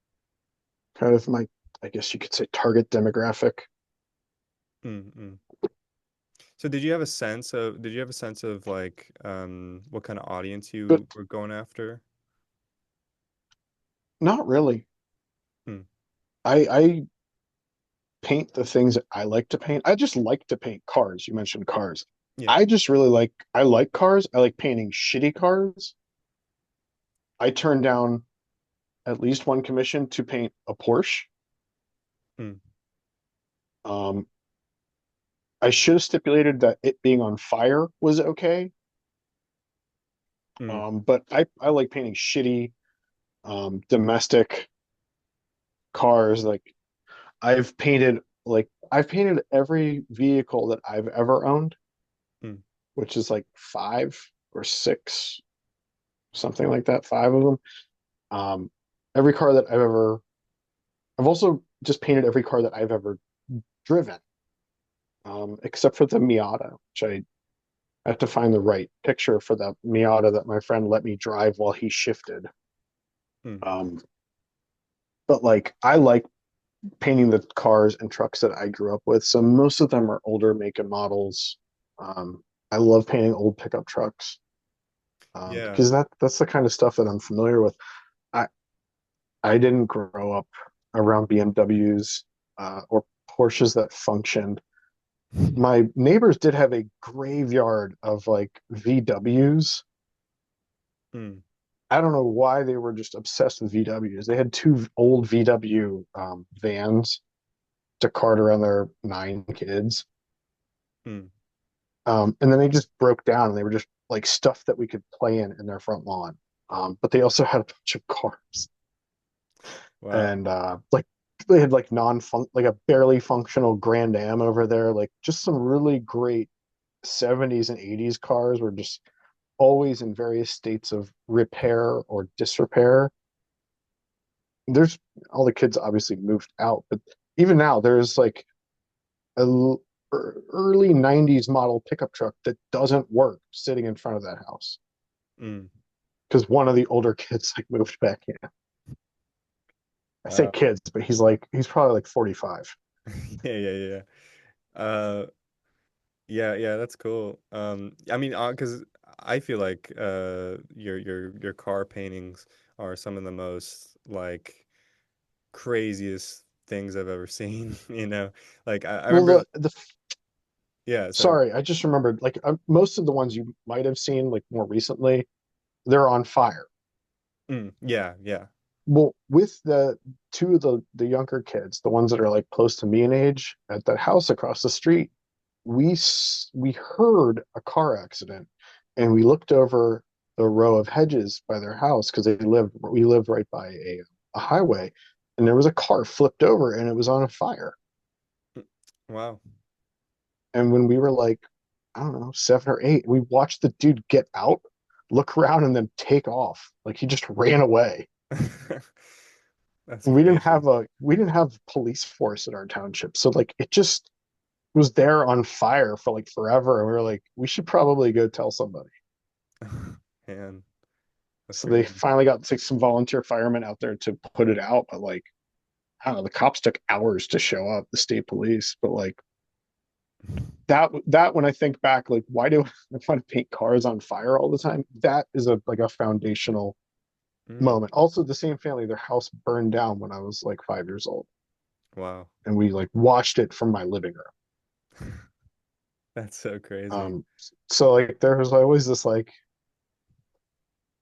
kind of my, I guess you could say, target demographic. Mm-mm. So did you have a sense of like what kind of audience But you were going after? not really. Hmm. I paint the things that I like to paint. I just like to paint cars. You mentioned cars. Yeah. I like cars. I like painting shitty cars. I turned down at least one commission to paint a Porsche. Mm, Um, I should have stipulated that it being on fire was okay. mm, But I like painting shitty domestic cars. I've painted every vehicle that I've ever owned, mm, which is like five or six, something like that, five of them. Um, every car that I've also just painted every car that I've ever driven, except for the Miata, which I have to find the right picture for that Miata that my friend let me drive while he shifted. mm. Um, but like I like painting the cars and trucks that I grew up with. So most of them are older make and models. I love painting old pickup trucks Yeah. because that's the kind of stuff that I'm familiar with. I I didn't grow up around BMWs or Porsches that functioned. My neighbors did have a graveyard of like VWs. Mm, I don't know why they were just obsessed with VWs. They had two old VW vans to cart around their nine kids. mm. And then they just broke down and they were just like stuff that we could play in their front lawn. But they also had a bunch of cars Wow. and like they had like like a barely functional Grand Am over there. Like just some really great 70s and 80s cars were just always in various states of repair or disrepair. There's all the kids obviously moved out, but even now there's like a early 90s model pickup truck that doesn't work sitting in front of that house Mm. because one of the older kids like moved back in. I say Wow. kids, but he's probably like 45. Yeah, yeah, yeah. Uh, yeah, yeah, that's cool. I mean, 'cause I feel like your car paintings are some of the most like craziest things I've ever seen. Like I Well, remember, the yeah. So, sorry, I just remembered. Like most of the ones you might have seen, like more recently, they're on fire. yeah, yeah. Well, with the two of the younger kids, the ones that are like close to me in age, at that house across the street, we heard a car accident, and we looked over the row of hedges by their house because we lived right by a highway, and there was a car flipped over and it was on a fire. Wow. And when we were like, I don't know, 7 or 8, we watched the dude get out, look around, and then take off. Like he just ran away. That's And crazy. we didn't have police force in our township. So like it just was there on fire for like forever. And we were like, we should probably go tell somebody. Man, that's So they crazy. finally got like some volunteer firemen out there to put it out. But like, I don't know, the cops took hours to show up, the state police. But like that when I think back, like why do I want to paint cars on fire all the time? That is a like a foundational Mm, moment. Also, the same family, their house burned down when I was like 5 years old, wow. and we like watched it from my living room. That's so crazy. Um, so like there was always this like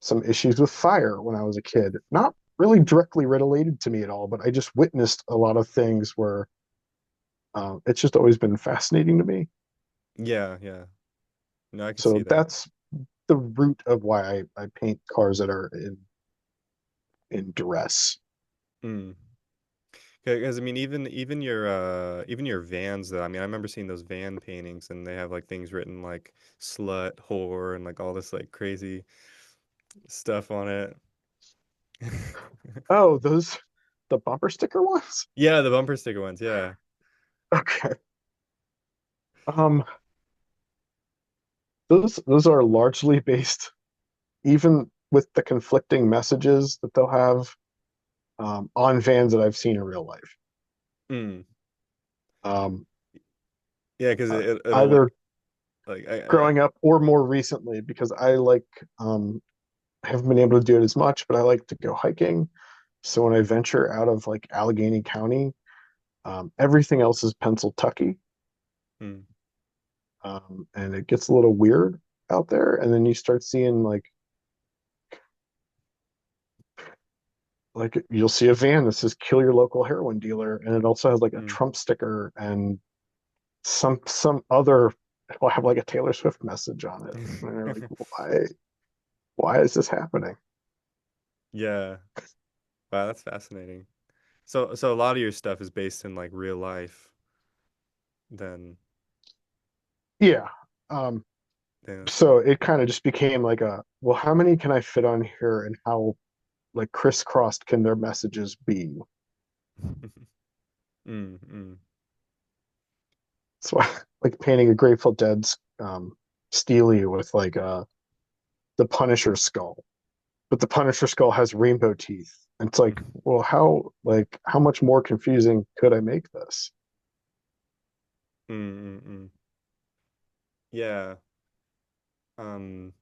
some issues with fire when I was a kid. Not really directly related to me at all, but I just witnessed a lot of things where it's just always been fascinating to me. Yeah, yeah. No, I can see So that. that's the root of why I paint cars that are in duress. Mm. Because I mean, even your vans though. I mean, I remember seeing those van paintings, and they have like things written like slut, whore, and like all this like crazy stuff on it. Oh, those the bumper sticker ones? Yeah, the bumper sticker ones. Yeah. Okay. Um, those are largely based, even with the conflicting messages that they'll have, on vans that I've seen in real life. Mm. Um, Yeah, because it'll Either like growing up or more recently, because I like haven't been able to do it as much, but I like to go hiking. So when I venture out of like Allegheny County, everything else is Pennsyltucky, mm. and it gets a little weird out there. And then you start seeing like you'll see a van that says "Kill your local heroin dealer," and it also has like a Mm. Trump sticker and some other. Will have like a Taylor Swift message on it, and you're like, why is this happening? Yeah. Wow, that's fascinating. So a lot of your stuff is based in like real life, then Yeah. Um, that's so cool. it kind of just became like a, well, how many can I fit on here, and how like crisscrossed can their messages be? Mm, mm. So like painting a Grateful Dead's Steely with like the Punisher skull, but the Punisher skull has rainbow teeth. And it's like, well, how much more confusing could I make this? Mm, mm, mm. Yeah. Um,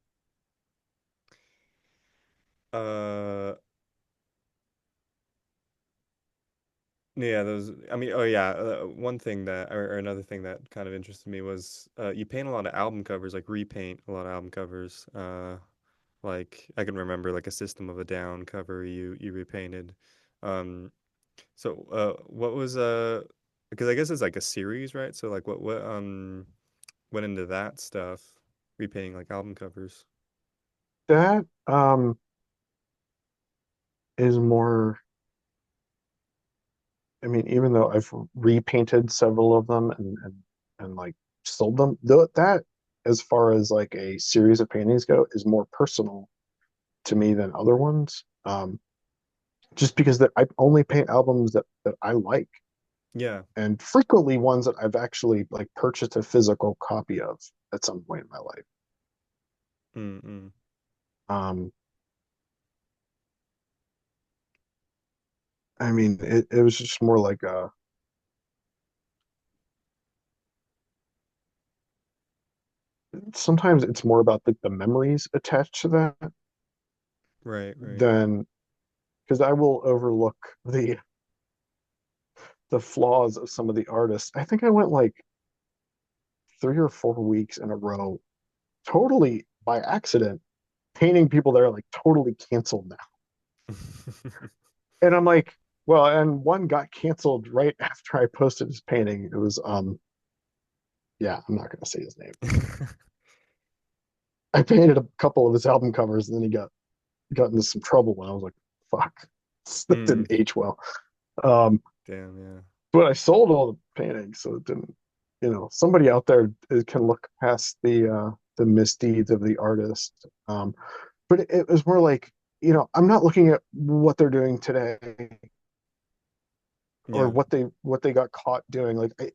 uh, yeah, those, I mean, oh yeah, one thing that, or another thing that kind of interested me was, you paint a lot of album covers, like repaint a lot of album covers. Like I can remember like a System of a Down cover you repainted. Um, so what was, because I guess it's like a series, right? So like what went into that stuff, repainting like album covers. That is more, I mean, even though I've repainted several of them and like sold them, though that as far as like a series of paintings go is more personal to me than other ones. Just because that I only paint albums that I like, Yeah. and frequently ones that I've actually like purchased a physical copy of at some point in my life. Mm-mm. Um, I mean, it was just more like sometimes it's more about the memories attached to that Right, right. than, because I will overlook the flaws of some of the artists. I think I went like 3 or 4 weeks in a row, totally by accident, painting people that are like totally canceled now. And I'm like, well, and one got canceled right after I posted his painting. It was yeah, I'm not gonna say his name. I painted a couple of his album covers and then he got into some trouble and I was like, fuck, that didn't Mm, age well. Um, damn, yeah. but I sold all the paintings, so it didn't, somebody out there can look past the misdeeds of the artist. But it was more like, I'm not looking at what they're doing today or Yeah, what they got caught doing. Like it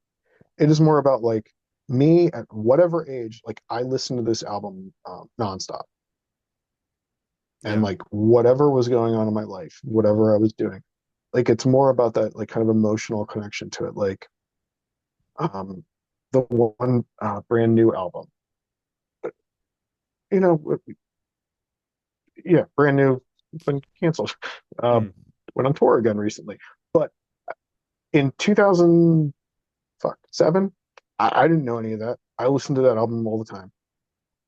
is more about like me at whatever age, like I listened to this album nonstop. And yeah. like whatever was going on in my life, whatever I was doing, like it's more about that like kind of emotional connection to it. Like um the one brand new album, you know, yeah, brand new, been canceled. Um, Mm, went on tour again recently, but in 2007, I didn't know any of that. I listened to that album all the time.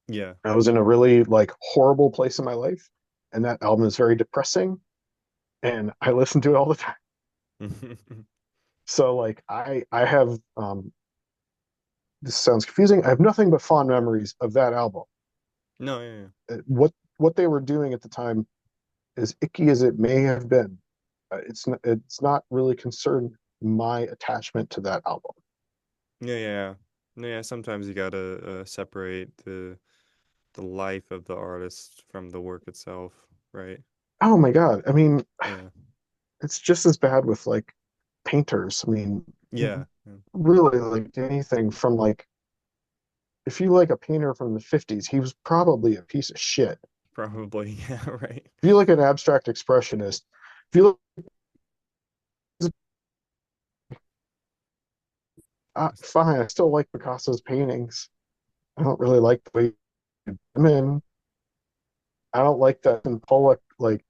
yeah. I was in a really like horrible place in my life, and that album is very depressing, and I listened to it all the time. So like I have this sounds confusing. I have nothing but fond memories of that album. No, yeah, yeah. What they were doing at the time, as icky as it may have been, it's not really concerned my attachment to that album. Yeah, yeah. No, yeah, sometimes you gotta separate the life of the artist from the work itself, right? Oh my God. I mean, Yeah. it's just as bad with like painters. I mean, Yeah, yeah. really like anything from like if you like a painter from the 50s, he was probably a piece of shit. Probably. Yeah, right. If you like an abstract expressionist, if you look fine, I still like Picasso's paintings. I don't really like the way I'm in. I don't like that and Pollock like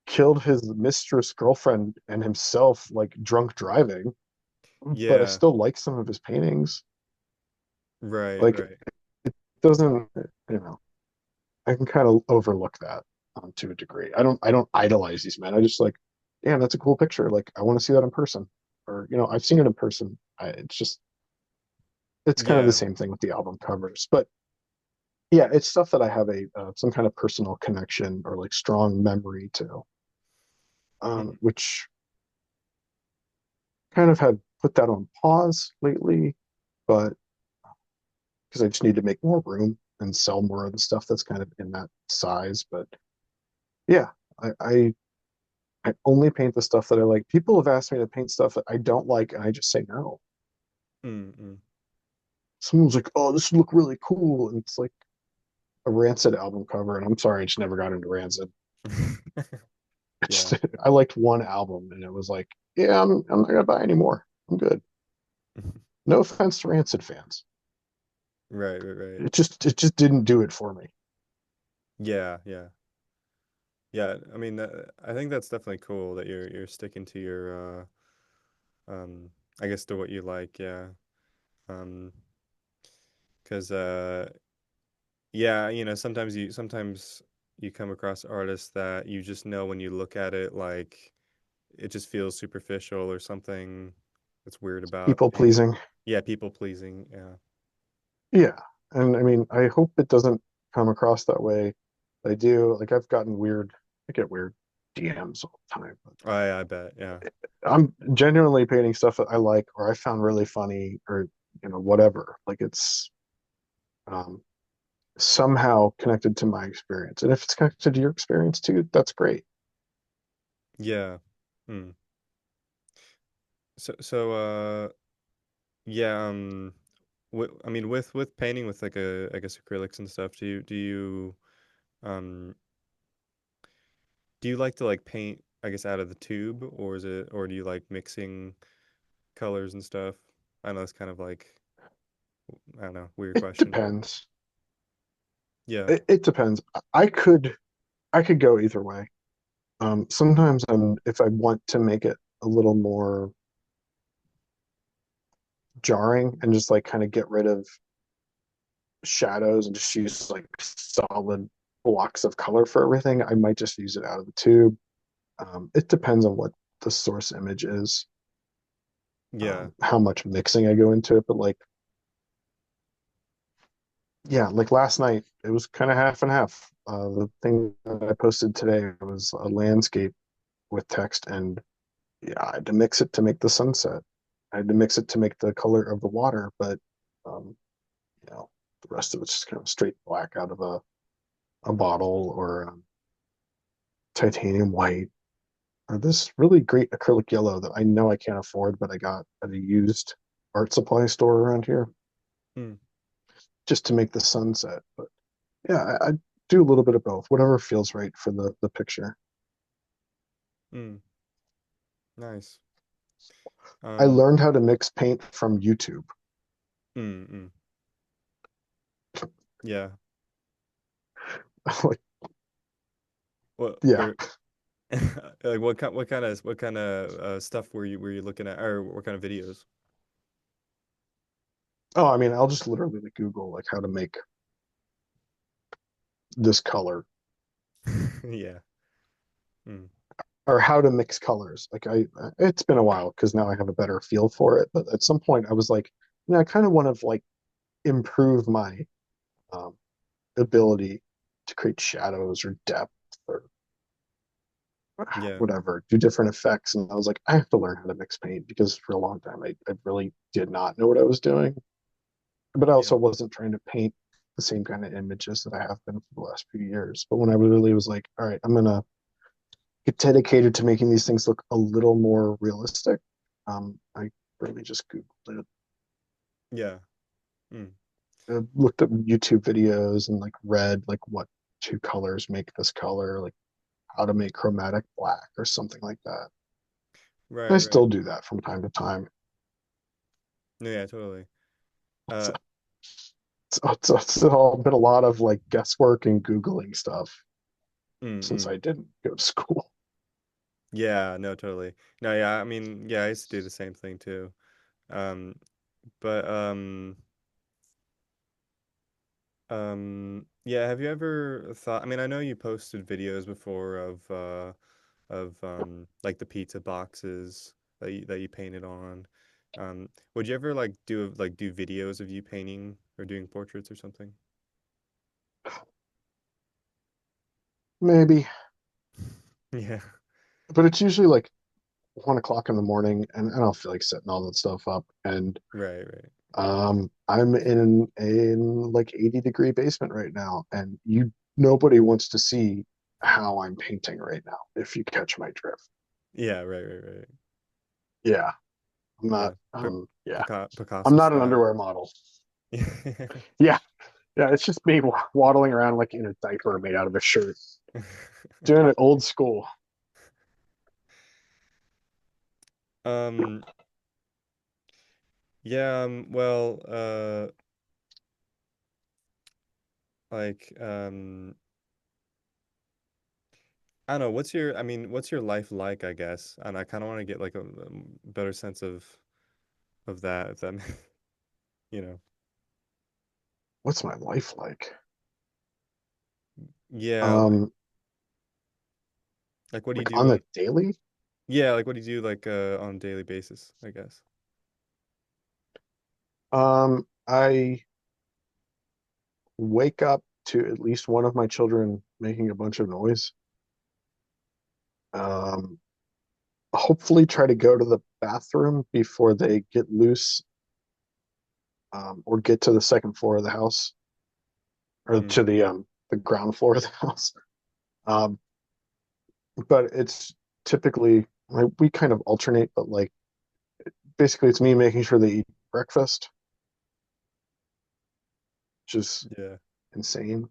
killed his mistress girlfriend and himself like drunk driving, but I Yeah, still like some of his paintings. right, Like right. it doesn't, you know, I can kind of overlook that to a degree. I don't idolize these men. I just like, damn, that's a cool picture. Like I want to see that in person. Or, I've seen it in person. It's kind of the Yeah. same thing with the album covers. But yeah, it's stuff that I have a some kind of personal connection or like strong memory to, Mm, which kind of had put that on pause lately, but because I just need to make more room and sell more of the stuff that's kind of in that size. But yeah, I, I I only paint the stuff that I like. People have asked me to paint stuff that I don't like, and I just say no. mm, mm. Someone's like, "Oh, this would look really cool," and it's like a Rancid album cover, and I'm sorry, I just never got into Rancid. Yeah. I liked one album, and it was like, yeah, I'm not gonna buy any more. I'm good. No offense to Rancid fans. Right, right, right. It just didn't do it for me. Yeah, yeah. Yeah, I mean, I think that's definitely cool that you're sticking to your I guess to what you like, yeah. Um, 'Cause yeah, sometimes you come across artists that you just know when you look at it like it just feels superficial or something that's weird about the People painting. pleasing. Yeah, people pleasing. Yeah. Yeah, and I mean, I hope it doesn't come across that way. I do. Like I get weird DMs all the time. I bet. Yeah. I'm genuinely painting stuff that I like or I found really funny or whatever. Like it's um, somehow connected to my experience, and if it's connected to your experience too, that's great. Yeah. Hmm. So yeah, I mean with painting with like I guess acrylics and stuff, um do you like to like paint I guess out of the tube or do you like mixing colors and stuff? I know it's kind of like I don't know, weird It question, but depends. yeah. It depends. I could go either way. Sometimes if I want to make it a little more jarring and just like kind of get rid of shadows and just use like solid blocks of color for everything, I might just use it out of the tube. It depends on what the source image is, Yeah. how much mixing I go into it. But like, yeah, like last night, it was kind of half and half. The thing that I posted today was a landscape with text, and yeah, I had to mix it to make the sunset. I had to mix it to make the color of the water, but um, you know, the rest of it's just kind of straight black out of a bottle or titanium white or this really great acrylic yellow that I know I can't afford, but I got at a used art supply store around here Mm, just to make the sunset. But yeah, I do a little bit of both, whatever feels right for the picture. mm, nice. I Um, learned how to mix paint from YouTube. mm. Yeah. Like, What yeah. where like what kind of stuff were you looking at, or what kind of videos? Oh, I mean, I'll just literally like Google like how to make this color Yeah. Mm, or how to mix colors. Like it's been a while because now I have a better feel for it. But at some point, I was like, I kind of want to like improve my um, ability to create shadows or depth or yeah. whatever, do different effects. And I was like, I have to learn how to mix paint because for a long time I really did not know what I was doing. But I Yeah. also wasn't trying to paint the same kind of images that I have been for the last few years. But when I really was like, all right, I'm gonna get dedicated to making these things look a little more realistic, I really just Googled it. Yeah. Mm, I looked up YouTube videos and like read like what two colors make this color, like how to make chromatic black or something like that. I right, right. still do that from time to time. No, yeah, totally. So Uh, it's all been a lot of like guesswork and Googling stuff since mm. I didn't go to school. Yeah, no, totally. No, yeah, I mean, yeah, I used to do the same thing too. Um, but yeah, have you ever thought, I mean, I know you posted videos before of like the pizza boxes that you painted on. Would you ever like do videos of you painting or doing portraits or something? Maybe, Yeah. but it's usually like 1 o'clock in the morning and I don't feel like setting all that stuff up. And Right, right. I'm in like 80-degree basement right now, and nobody wants to see how I'm painting right now, if you catch my drift. Yeah, right, right, right. Yeah, I'm Yeah. not yeah. I'm Picasso not an style. underwear model. Yeah, yeah, it's just me waddling around like in a diaper made out of a shirt, doing it old school. Um, yeah, well, like, I don't know, I mean, what's your life like, I guess? And I kind of want to get like a better sense of that, if that, you know. What's my life like? Yeah, Um, like what do you like do on the daily, yeah, like what do you do like on a daily basis, I guess. I wake up to at least one of my children making a bunch of noise. Um, hopefully try to go to the bathroom before they get loose or get to the second floor of the house or Mm, to the ground floor of the house. Um, but it's typically like, we kind of alternate, but like basically it's me making sure they eat breakfast, which is yeah. insane.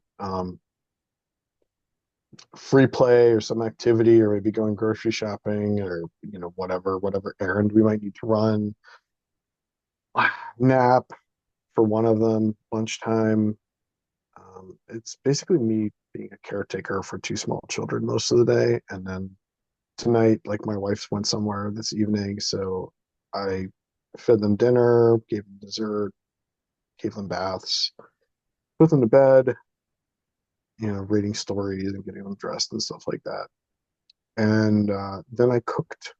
Free play or some activity, or maybe going grocery shopping, or whatever errand we might need to run. Nap for one of them, lunchtime. It's basically me being a caretaker for two small children most of the day. And then tonight, like my wife went somewhere this evening, so I fed them dinner, gave them dessert, gave them baths, put them to bed, reading stories and getting them dressed and stuff like that. And then I cooked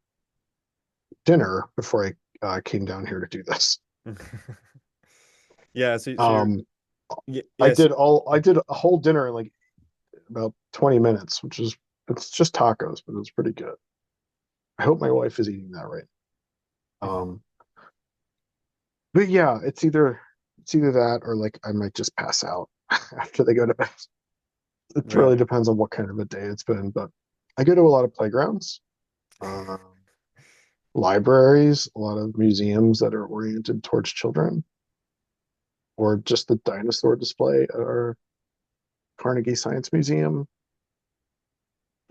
dinner before I came down here to do this. Yeah, so you're Um, yes. I did a whole dinner in like about 20 minutes, which is it's just tacos, but it's pretty good. I hope my wife is eating that right. Um, but yeah, it's either that or like I might just pass out after they go to bed. It really Right. depends on what kind of a day it's been, but I go to a lot of playgrounds, um, libraries, a lot of museums that are oriented towards children, or just the dinosaur display at our Carnegie Science Museum.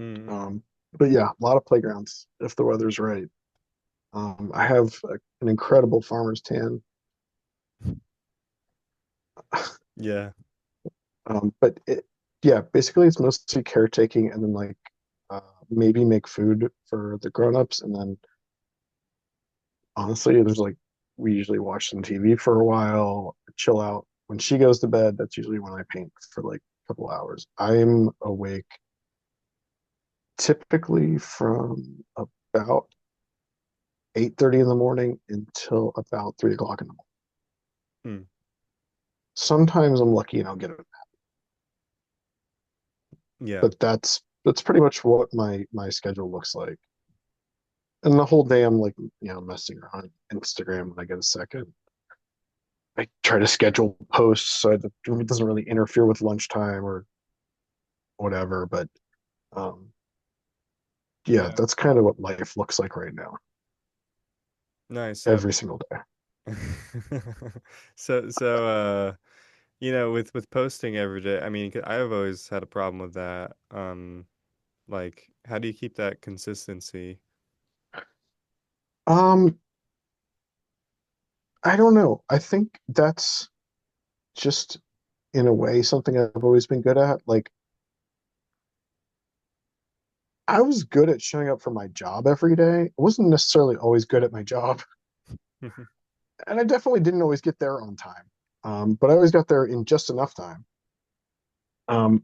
Mm, Um, but yeah, a lot of playgrounds if the weather's right. I have an incredible farmer's tan. yeah. But yeah, basically it's mostly caretaking and then like uh, maybe make food for the grown-ups. And then honestly, there's like we usually watch some TV for a while, chill out. When she goes to bed, that's usually when I paint for like a couple hours. I'm awake typically from about 8:30 in the morning until about 3 o'clock in the morning. Mm, Sometimes I'm lucky and I'll get it, yeah. but that's pretty much what my schedule looks like. And the whole day I'm like, messing around Instagram when I get a second. I try to schedule posts so that it doesn't really interfere with lunchtime or whatever. But um, yeah, Yeah. that's kind of what life looks like right now, Nice. every single day. So with posting every day, I mean, I've always had a problem with that. Like, how do you keep that consistency? Um, I don't know. I think that's just in a way something I've always been good at. Like I was good at showing up for my job every day. I wasn't necessarily always good at my job, and I definitely didn't always get there on time. But I always got there in just enough time. Um,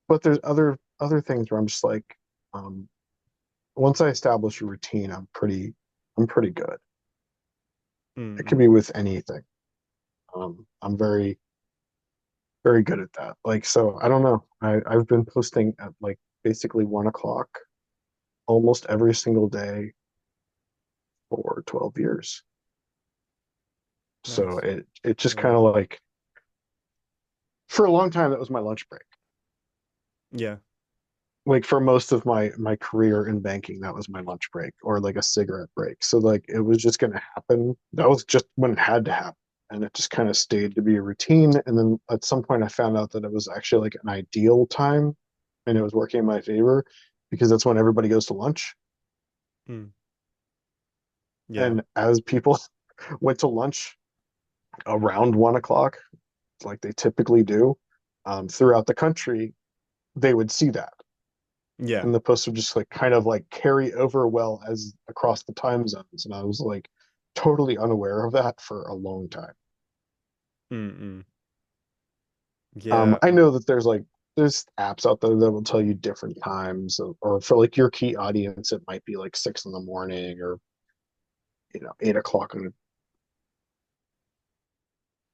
but there's other things where I'm just like, um, once I establish a routine, I'm pretty good. It could Mm-mm. be with anything. I'm very good at that. Like, so I don't know. I've been posting at like basically 1 o'clock almost every single day for 12 years. So Nice. it just kind Yeah. of like for a long time that was my lunch break. Yeah. Like for most of my career in banking, that was my lunch break or like a cigarette break. So like it was just going to happen. That was just when it had to happen. And it just kind of stayed to be a routine. And then at some point, I found out that it was actually like an ideal time and it was working in my favor because that's when everybody goes to lunch. Mm. Yeah. And as people went to lunch around 1 o'clock, like they typically do, throughout the country, they would see that. Yeah. And the post would just like kind of like carry over well as across the time zones. And I was like totally unaware of that for a long time. Mm-mm. Yeah. I know that there's apps out there that will tell you different times, or for like your key audience, it might be like 6 in the morning or 8 o'clock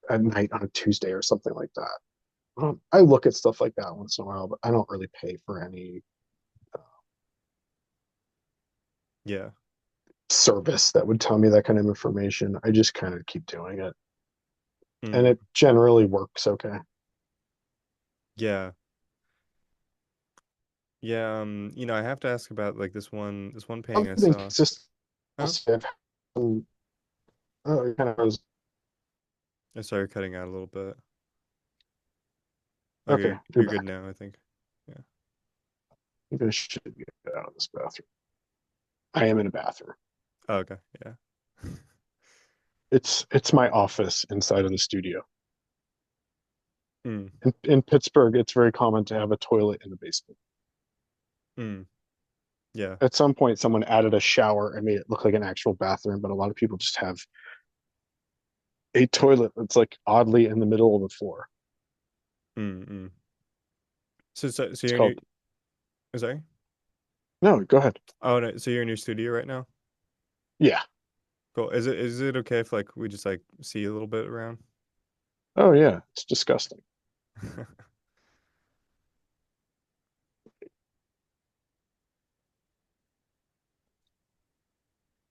at night on a Tuesday or something like that. I look at stuff like that once in a while, but I don't really pay for any Yeah. service that would tell me that kind of information. I just kind of keep doing it, and Mm. it generally works okay. Yeah. Yeah. I have to ask about like this one painting Other I than saw. consistency, Huh? I've had some, it kind of was I saw you're cutting out a little bit. Okay, okay. You're you're good back. now, I think. Yeah. Maybe I should get out of this bathroom. I am in a bathroom. Oh, okay. Yeah. It's my office inside of the studio. Mm, In Pittsburgh, it's very common to have a toilet in the basement. mm, yeah. At some point, someone added a shower and made it look like an actual bathroom, but a lot of people just have a toilet that's like oddly in the middle of the floor. Mm, mm. So It's you're in your, called, sorry? no, go ahead. Oh no, so you're in your studio right now? Yeah. Cool. Is it okay if like we just like see a little bit around? Oh, yeah. It's disgusting.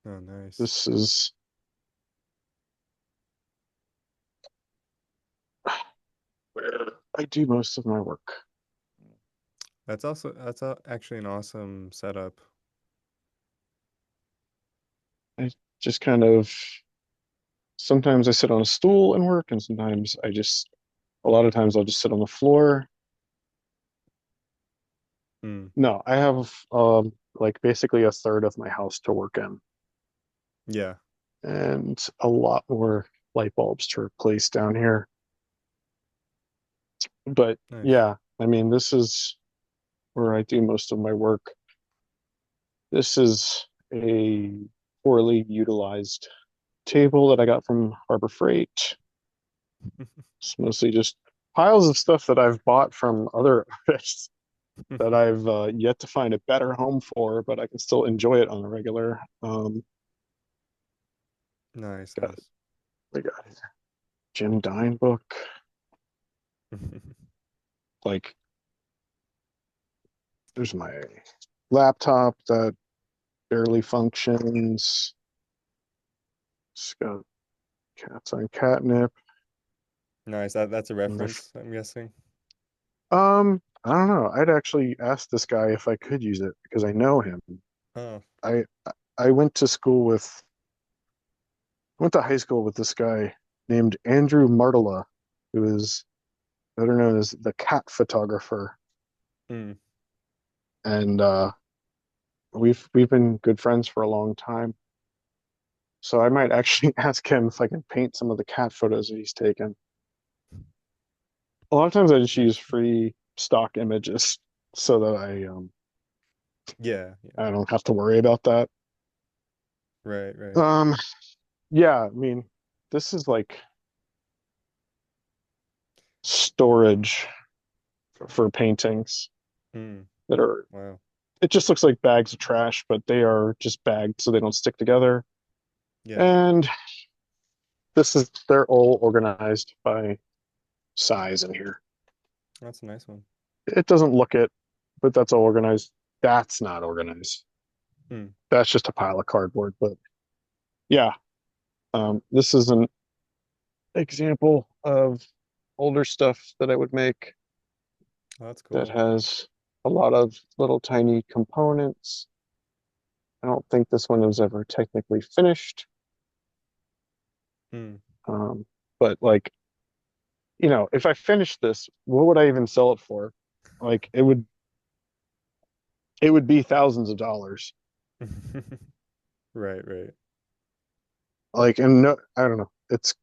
Oh, nice. This is where I do most of my work. Actually an awesome setup. I just kind of sometimes I sit on a stool and work, and sometimes a lot of times I'll just sit on the floor. Mm, No, I have like basically a third of my house to work in yeah, and a lot more light bulbs to replace down here. But nice. yeah, I mean, this is where I do most of my work. This is a poorly utilized table that I got from Harbor Freight. It's mostly just piles of stuff that I've bought from other artists that I've yet to find a better home for, but I can still enjoy it on a regular. Nice, Got, nice. we got Jim Dine book. Like, there's my laptop that barely functions. It's got cats on catnip. Nice. That's a And reference, I'm guessing. I don't know. I'd actually asked this guy if I could use it because I know him. Oh, I I went to school with went to high school with this guy named Andrew Martela, who is better known as the cat photographer. mm, And we've been good friends for a long time. So I might actually ask him if I can paint some of the cat photos that he's taken. A lot of times I just use nice. free stock images so that Yeah, yeah. I don't have to worry about that. Right, right. Um yeah, I mean this is like storage for paintings Mm, that are wow. it just looks like bags of trash, but they are just bagged so they don't stick together. Yeah, And they're all organized by size in here. that's a nice one. It doesn't look it, but that's all organized. That's not organized. Mm, That's just a pile of cardboard. But yeah, this is an example of older stuff that I would make oh, that's that cool. has a lot of little tiny components. I don't think this one was ever technically finished. Mm. Um, but like, if I finished this, what would I even sell it for? Like it would be thousands of dollars. Right, right. Like, and no, I don't know. It's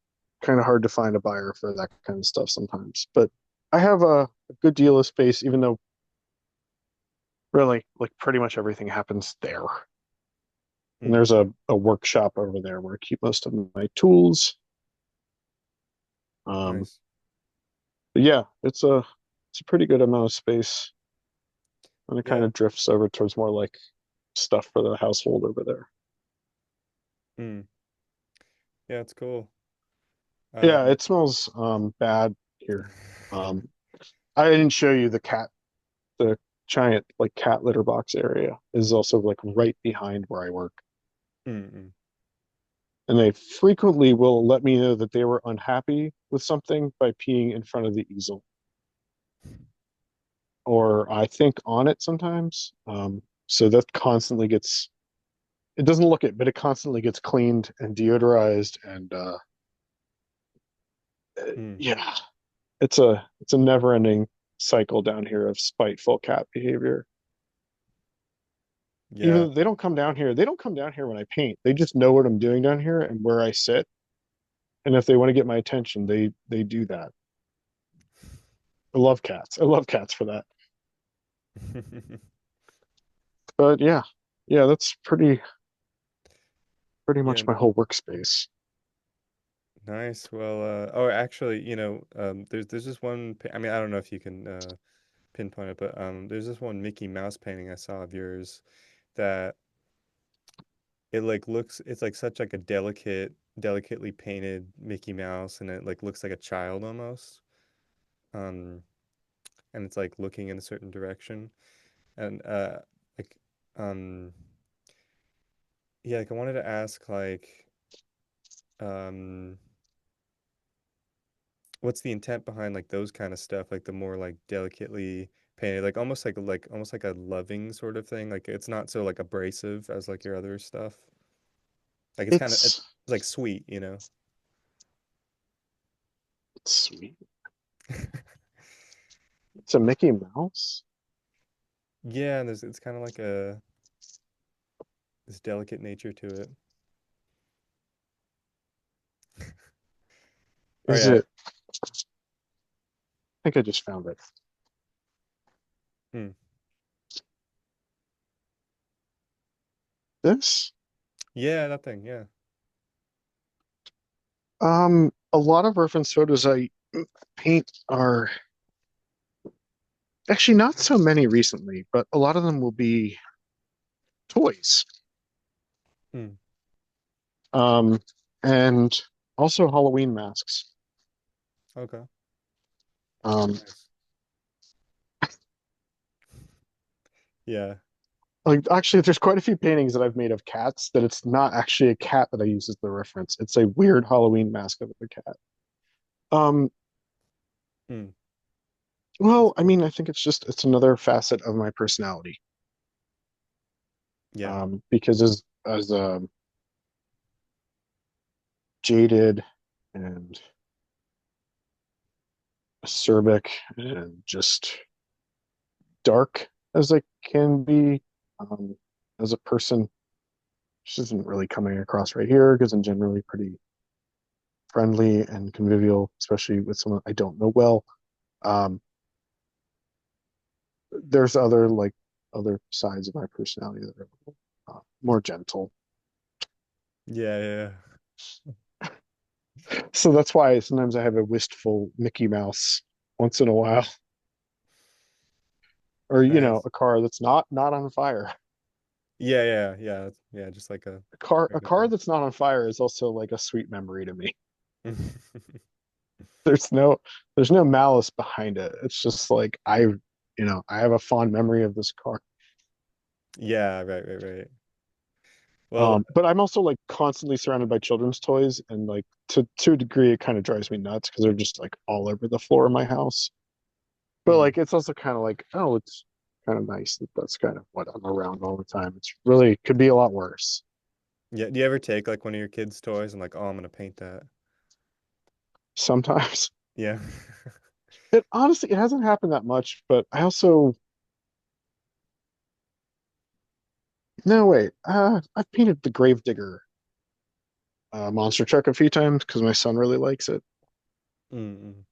kind of hard to find a buyer for that kind of stuff sometimes. But I have a good deal of space, even though really like pretty much everything happens there. And Mm, there's a workshop over there where I keep most of my tools. Um, nice. but yeah, it's a pretty good amount of space, and it kind Yeah. of drifts over towards more like stuff for the household over there. Mm, yeah, it's cool. Yeah, Um, it smells bad here. Um, I didn't show you the giant like cat litter box area is also like right behind where I work. mm, mm, And they frequently will let me know that they were unhappy with something by peeing in front of the easel. Or I think on it sometimes. So that constantly gets it doesn't look it, but it constantly gets cleaned and deodorized and mm. yeah, it's a never ending cycle down here of spiteful cat behavior. Even Yeah. though they don't come down here when I paint. They just know what I'm doing down here and where I sit. And if they want to get my attention, they do that. I love cats. I love cats for that. But yeah, yeah, that's pretty Yeah, much my whole workspace. nice. Well, oh, actually, there's this one. I mean, I don't know if you can pinpoint it, but there's this one Mickey Mouse painting I saw of yours that it like looks. It's like such like a delicately painted Mickey Mouse, and it like looks like a child almost. Um, and it's like looking in a certain direction, and like, um, yeah, like I wanted to ask um. what's the intent behind like those kind of stuff, like the more like delicately painted, like almost like a loving sort of thing. Like it's not so like abrasive as like your other stuff. Like it's It's like sweet, you know? it's sweet. It's a Mickey Mouse. Yeah, and there's it's kind of like a this delicate nature to it. Oh Is yeah. it? I think I just found it. Hmm. This? Yeah, that thing. Yeah. A lot of reference photos I paint are actually not so many recently, but a lot of them will be toys. Hmm. Um, and also Halloween masks. Okay. Um, Nice. Yeah. like actually, there's quite a few paintings that I've made of cats that it's not actually a cat that I use as the reference. It's a weird Halloween mask of a cat. Um, Hmm. That's well, I cool. mean, I think it's another facet of my personality. Yeah. Because as jaded and acerbic and just dark as I can be, um, as a person, which isn't really coming across right here because I'm generally pretty friendly and convivial, especially with someone I don't know well. Um, there's other sides of my personality that are more gentle. Yeah, yeah. So that's why sometimes I have a wistful Mickey Mouse once in a while, or Nice. a car that's not on fire. Yeah, yeah, yeah. Yeah, just like a A regular car thing. that's not on fire is also like a sweet memory to me. There's no there's no malice behind it. It's just like I have a fond memory of this car. Yeah, right, right, right. Well, But I'm also like constantly surrounded by children's toys, and like to a degree, it kind of drives me nuts because they're just like all over the floor of my house. But mm. like, it's also kind of like, oh, it's kind of nice that that's kind of what I'm around all the time. It's really could be a lot worse Yeah, do you ever take like one of your kids' toys and like, oh, I'm gonna paint that? sometimes. Yeah. It honestly, it hasn't happened that much, but I also no wait, I've painted the Gravedigger monster truck a few times because my son really likes it. Mm-mm.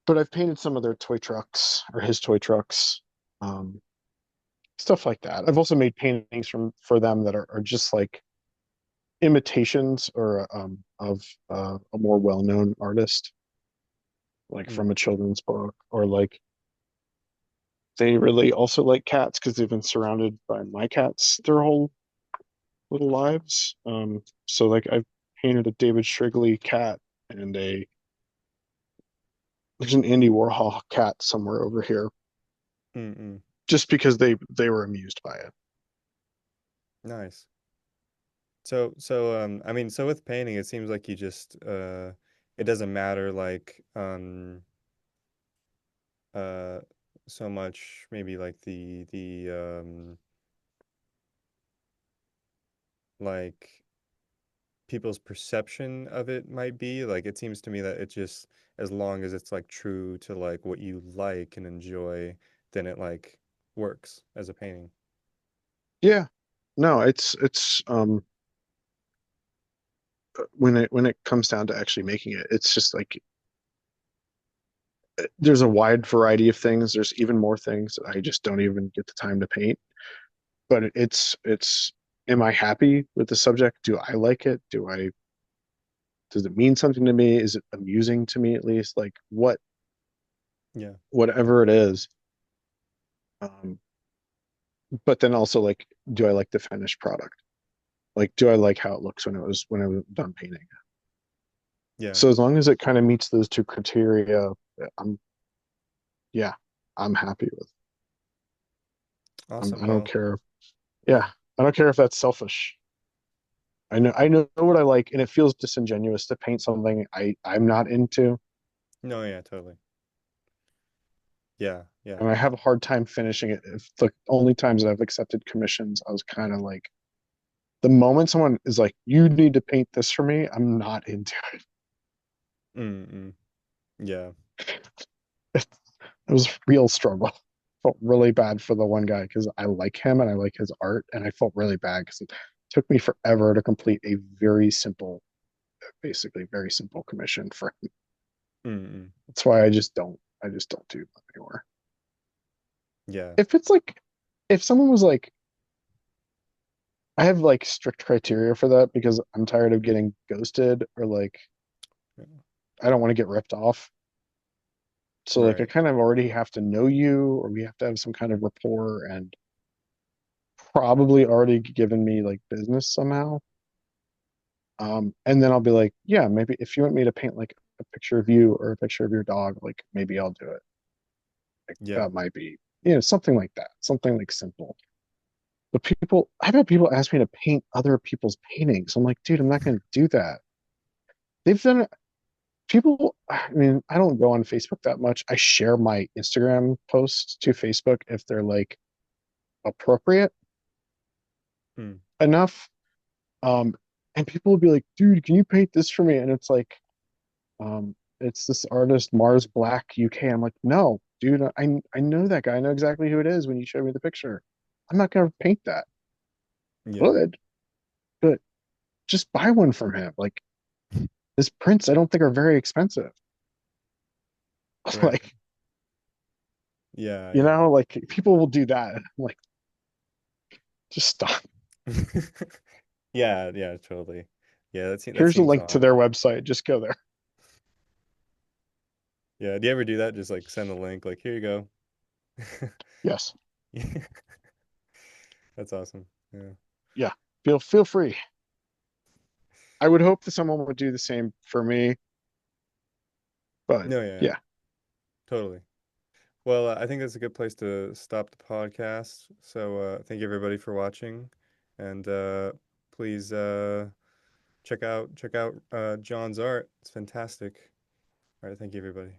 But I've painted some of their toy trucks or his toy trucks, um, stuff like that. I've also made paintings for them that are just like imitations or of a more well-known artist, like Mm. from a children's book, or like they really also like cats because they've been surrounded by my cats their whole little lives. So like I've painted a David Strigley cat and a there's an Andy Warhol cat somewhere over here, Mm-mm. just because they were amused by it. Nice. I mean, so with painting, it seems like you just it doesn't matter like uh so much maybe like the like people's perception of it might be. Like it seems to me that it just as long as it's like true to like what you like and enjoy, then it like works as a painting. Yeah, no, it's when it comes down to actually making it, it's just like there's a wide variety of things. There's even more things that I just don't even get the time to paint. But it's am I happy with the subject? Do I like it? Do I does it mean something to me? Is it amusing to me at least? Like Yeah. whatever it is. Um, but then also like, do I like the finished product? Like, do I like how it looks when I was done painting? Yeah. So as long as it kind of meets those two criteria, I'm yeah, I'm happy with. Awesome. I don't Well, care. yeah. Yeah, I don't care if that's selfish. I know what I like, and it feels disingenuous to paint something I'm not into, No, yeah, totally. Yeah. Yeah. and I have a hard time finishing it. If the only times that I've accepted commissions, I was kind of like, the moment someone is like, "You need to paint this for me," I'm not into Mm-mm. Yeah. it. It was a real struggle. Felt really bad for the one guy because I like him and I like his art, and I felt really bad because it took me forever to complete a very simple, basically very simple commission for him. Mm-mm. That's why I just don't do them anymore. Yeah. If it's like, if someone was like, I have like strict criteria for that because I'm tired of getting ghosted or like Yeah. I don't want to get ripped off. So like I Right. kind of already have to know you or we have to have some kind of rapport and probably already given me like business somehow. And then I'll be like, yeah, maybe if you want me to paint like a picture of you or a picture of your dog, like maybe I'll do it. Like Yeah. that might be, something like that, something like simple. But I've had people ask me to paint other people's paintings. I'm like, dude, I'm not going to do that. They've done it. People, I mean, I don't go on Facebook that much. I share my Instagram posts to Facebook if they're like appropriate Mm. enough. Um, and people will be like, dude, can you paint this for me? And it's like, it's this artist Mars Black UK. I'm like, no, dude, I know that guy. I know exactly who it is when you showed me the picture. I'm not gonna paint that. Yeah. Good, but just buy one from him. Like his prints, I don't think are very expensive. Right. Like, Yeah. Yeah. like people will do that. I'm like, just stop. Yeah. Yeah. Totally. Yeah. That Here's a seems link to odd. their website. Just go there. Yeah. Do you ever do that? Just like send a link, like, here you go. Yes. That's awesome. Yeah. Yeah. Feel free. I would hope that someone would do the same for me, but No, yeah. yeah. Totally. Well, I think that's a good place to stop the podcast. So, thank you everybody for watching, and please check out John's art. It's fantastic. All right, thank you everybody.